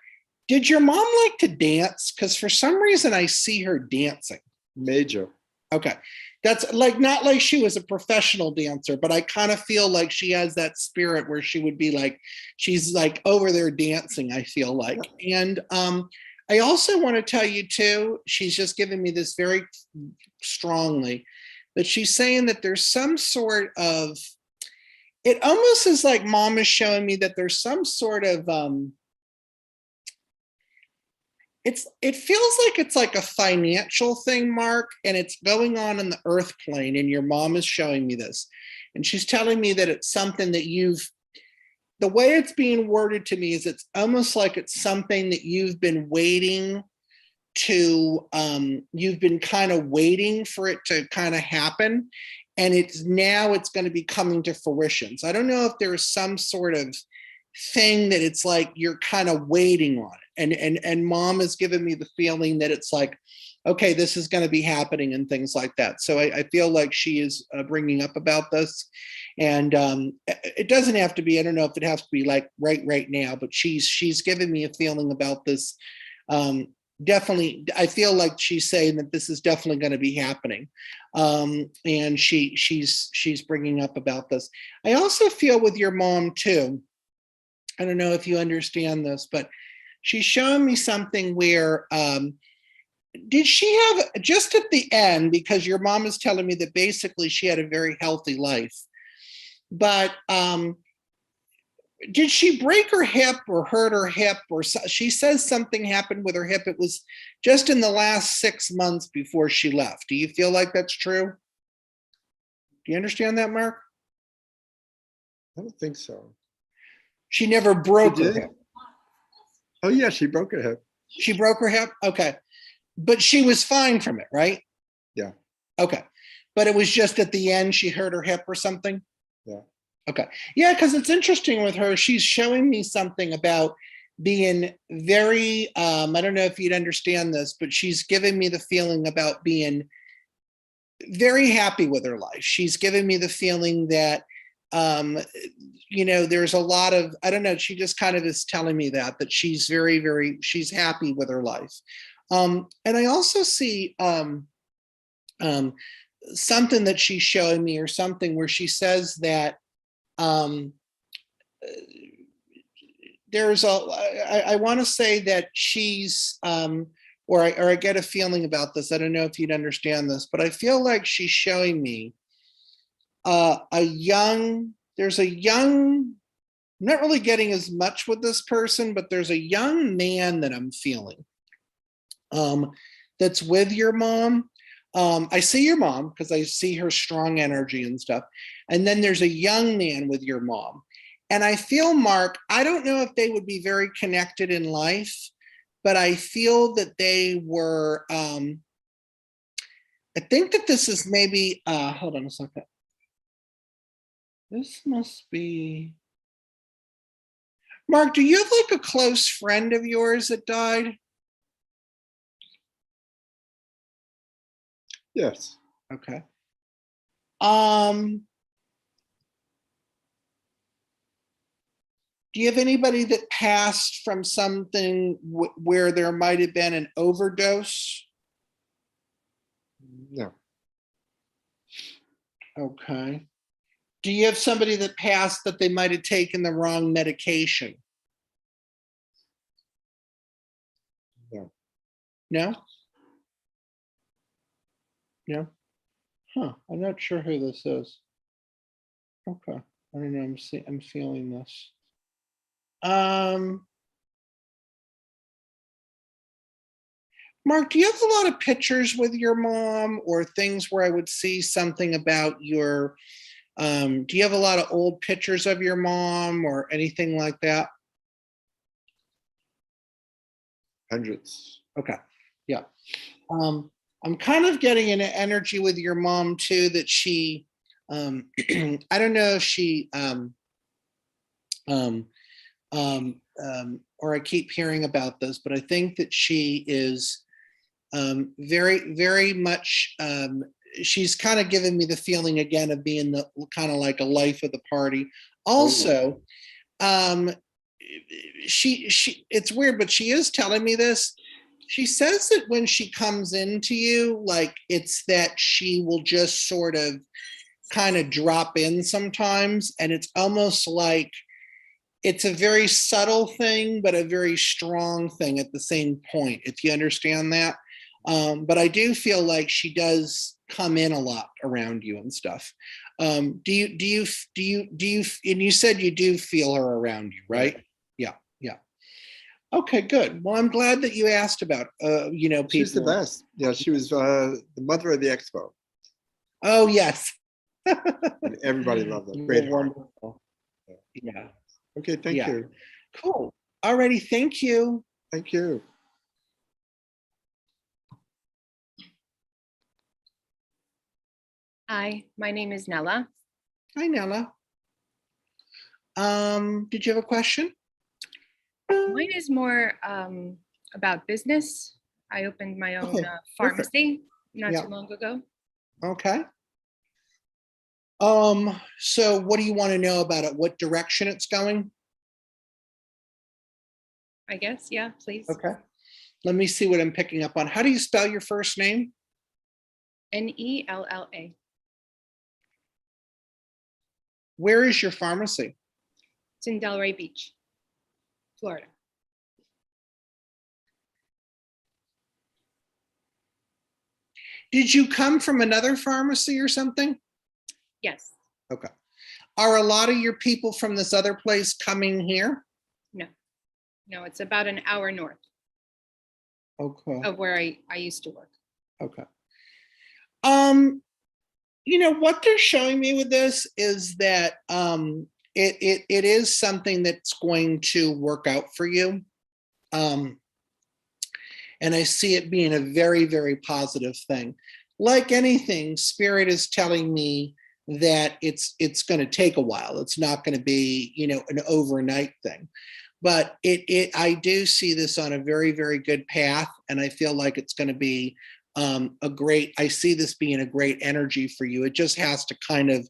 did your mom like to dance? Because for some reason I see her dancing. Major. Okay. That's like, not like she was a professional dancer, but I kind of feel like she has that spirit where she would be like, she's like over there dancing, I feel like. And I also want to tell you too, she's just giving me this very strongly, but she's saying that there's some sort of, it almost is like mom is showing me that there's some sort of, it feels like it's like a financial thing, Mark, and it's going on in the earth plane, and your mom is showing me this. And she's telling me that it's something that the way it's being worded to me is it's almost like it's something that you've been waiting to, you've been kind of waiting for it to kind of happen. And it's going to be coming to fruition. So I don't know if there's some sort of thing that it's like you're kind of waiting on it. And mom has given me the feeling that it's like, okay, this is going to be happening and things like that. So I feel like she is bringing up about this. And it doesn't have to be, I don't know if it has to be like right now, but she's given me a feeling about this. Definitely, I feel like she's saying that this is definitely going to be happening. And she's bringing up about this. I also feel with your mom too, I don't know if you understand this, but she's showing me something where, did she have, just at the end, because your mom is telling me that basically she had a very healthy life, but did she break her hip or hurt her hip, or she says something happened with her hip? It was just in the last 6 months before she left. Do you feel like that's true? Do you understand that, Mark? I don't think so. She never broke She her did? hip. Oh yeah, she broke her hip. She broke her hip? Okay. But she was fine from it, right? Yeah. Okay. But it was just at the end she hurt her hip or something? Yeah. Okay. Yeah, because it's interesting with her. She's showing me something about being very, I don't know if you'd understand this, but she's giving me the feeling about being very happy with her life. She's giving me the feeling that, you know, there's a lot of, I don't know, she just kind of is telling me that she's very, she's happy with her life. And I also see something that she's showing me, or something where she says that there's I want to say that she's, or I get a feeling about this. I don't know if you'd understand this, but I feel like she's showing me there's a young I'm not really getting as much with this person, but there's a young man that I'm feeling that's with your mom. I see your mom because I see her strong energy and stuff. And then there's a young man with your mom. And I feel, Mark, I don't know if they would be very connected in life, but I feel that they were, I think that this is maybe, hold on a second. This must be, Mark, do you have like a close friend of yours that died? Yes. Okay. Do you have anybody that passed from something where there might have been an overdose? No. Okay. Do you have somebody that passed that they might have taken the wrong medication? No. No? No? Huh, I'm not sure who this is. Okay, I don't know, I'm feeling this. Mark, do you have a lot of pictures with your mom or things where I would see something about your, do you have a lot of old pictures of your mom or anything like that? Hundreds. Okay, yeah. I'm kind of getting an energy with your mom too, that she, I don't know if she, or I keep hearing about this, but I think that she is very, very much, she's kind of giving me the feeling again of being the kind of like a life of the party. Also, it's weird, but she is telling me this. She says that when she comes into you, like it's that she will just sort of kind of drop in sometimes. And it's almost like it's a very subtle thing, but a very strong thing at the same point, if you understand that. But I do feel like she does come in a lot around you and stuff. And you said you do feel her around you, right? Yeah. Yeah. Okay, good. Well, I'm glad that you asked about, people. She's the best. Yeah, she was the mother of the expo. Oh, yes. And everybody loved her. Great heart. Wonderful. Yeah. Okay, thank Yeah. you. Cool. Alrighty, thank you. Thank you. Hi, my name is Nella. Hi, Nella. Did you have a question? Mine is more about business. I opened my own Okay, pharmacy not Yeah. too long ago. Okay. So what do you want to know about it? What direction it's going? I guess, yeah, please. Okay. Let me see what I'm picking up on. How do you spell your first name? Nella. Where is your pharmacy? It's in Delray Beach, Florida. Did you come from another pharmacy or something? Yes. Okay. Are a lot of your people from this other place coming here? No, it's about an hour north Okay. of where I used to work. Okay. What they're showing me with this is that it is something that's going to work out for you. And I see it being a very, very positive thing. Like anything, Spirit is telling me that it's going to take a while. It's not going to be, an overnight thing. But I do see this on a very, very good path. And I feel like it's going to be I see this being a great energy for you. It just has to kind of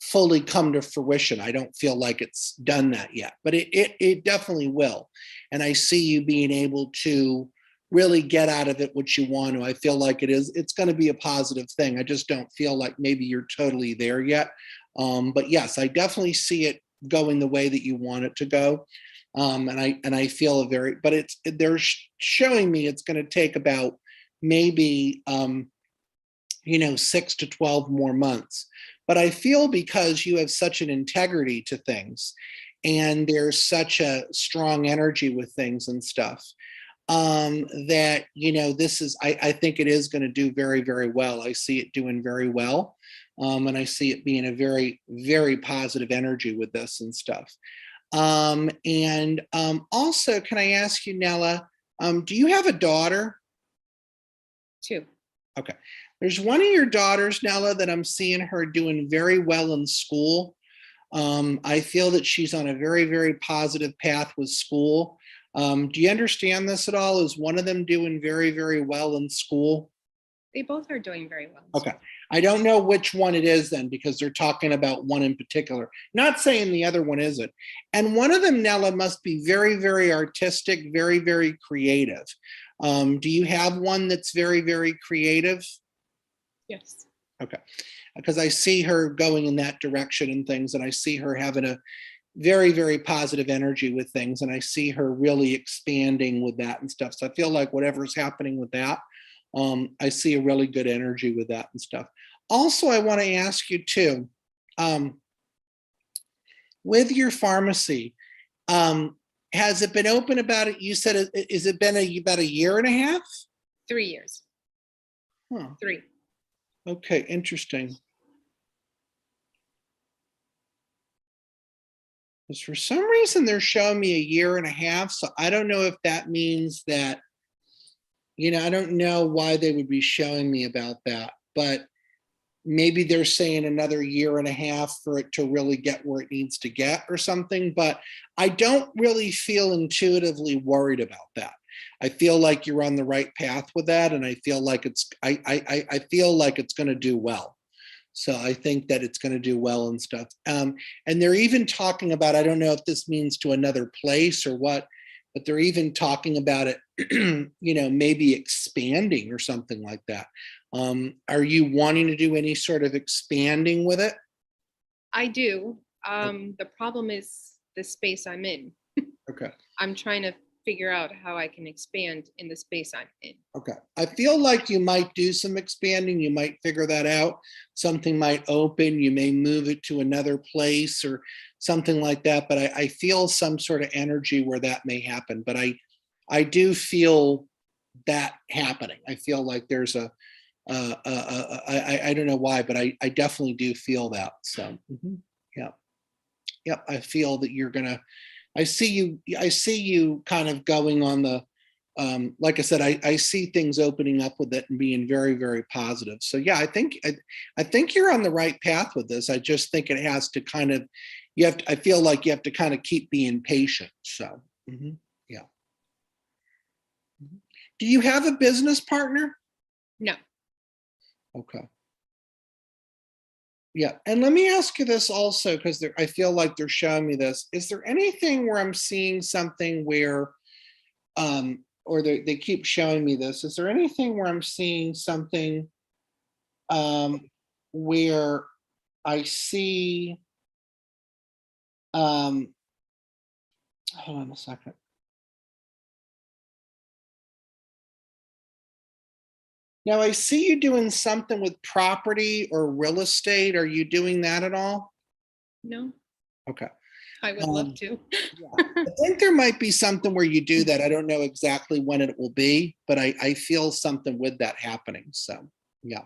fully come to fruition. I don't feel like it's done that yet, but it definitely will. And I see you being able to really get out of it what you want to. I feel like it's going to be a positive thing. I just don't feel like maybe you're totally there yet. But yes, I definitely see it going the way that you want it to go. And I feel they're showing me it's going to take about maybe 6 to 12 more months. But I feel because you have such an integrity to things, and there's such a strong energy with things and stuff, that, this is, I think it is going to do very, very well. I see it doing very well. And I see it being a very, very positive energy with this and stuff. Also, can I ask you, Nella, do you have a daughter? 2. Okay. There's one of your daughters, Nella, that I'm seeing her doing very well in school. I feel that she's on a very, very positive path with school. Do you understand this at all? Is one of them doing very, very well in school? They both are doing very well. Okay. I don't know which one it is then, because they're talking about one in particular. Not saying the other one isn't. And one of them, Nella, must be very, very artistic, very, very creative. Do you have one that's very, very creative? Yes. Okay. Because I see her going in that direction and things, and I see her having a very, very positive energy with things, and I see her really expanding with that and stuff. So I feel like whatever's happening with that, I see a really good energy with that and stuff. Also, I want to ask you too, with your pharmacy, has it been open about it? You said, is it been about a year and a half? 3 years. Huh. 3. Okay, interesting. Because for some reason they're showing me a year and a half, so I don't know if that means that, I don't know why they would be showing me about that, but maybe they're saying another year and a half for it to really get where it needs to get or something, but I don't really feel intuitively worried about that. I feel like you're on the right path with that, and I feel like I feel like it's going to do well. So I think that it's going to do well and stuff. And they're even talking about, I don't know if this means to another place or what, but they're even talking about it, maybe expanding or something like that. Are you wanting to do any sort of expanding with it? I do. The problem is the space I'm in. Okay. I'm trying to figure out how I can expand in the space I'm in. Okay. I feel like you might do some expanding. You might figure that out. Something might open. You may move it to another place or something like that. But I feel some sort of energy where that may happen. But I do feel that happening. I feel like there's I don't know why, but I definitely do feel that. So, yeah. Yep. I feel that you're going to, I see you kind of going on the, like I said, I see things opening up with it and being very, very positive. So yeah, I think you're on the right path with this. I just think it has to kind of, I feel like you have to kind of keep being patient. So, yeah. Do you have a business partner? No. Okay. Yeah, and let me ask you this also, because I feel like they're showing me this. Is there anything where I'm seeing something where, or they keep showing me this, is there anything where I'm seeing something where I see, hold on a second. Now I see you doing something with property or real estate. Are you doing that at all? No. Okay. I would love to. Yeah. I think there might be something where you do that. I don't know exactly when it will be, but I feel something with that happening. So yeah.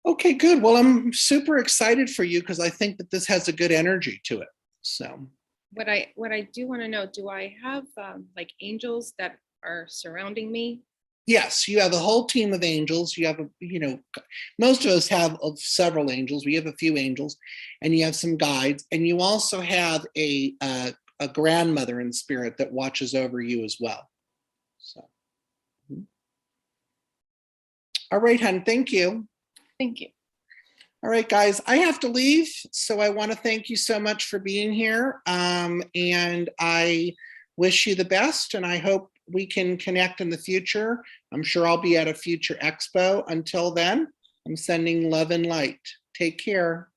Okay, good. Well, I'm super excited for you because I think that this has a good energy to it. So What I do want to know, do I have like angels that are surrounding me? yes, you have a whole team of angels. You have most of us have several angels. We have a few angels, and you have some guides, and you also have a grandmother in spirit that watches over you as well. So, all right, hon. Thank you. Thank you. All right, guys, I have to leave. So I want to thank you so much for being here. And I wish you the best, and I hope we can connect in the future. I'm sure I'll be at a future expo. Until then, I'm sending love and light. Take care.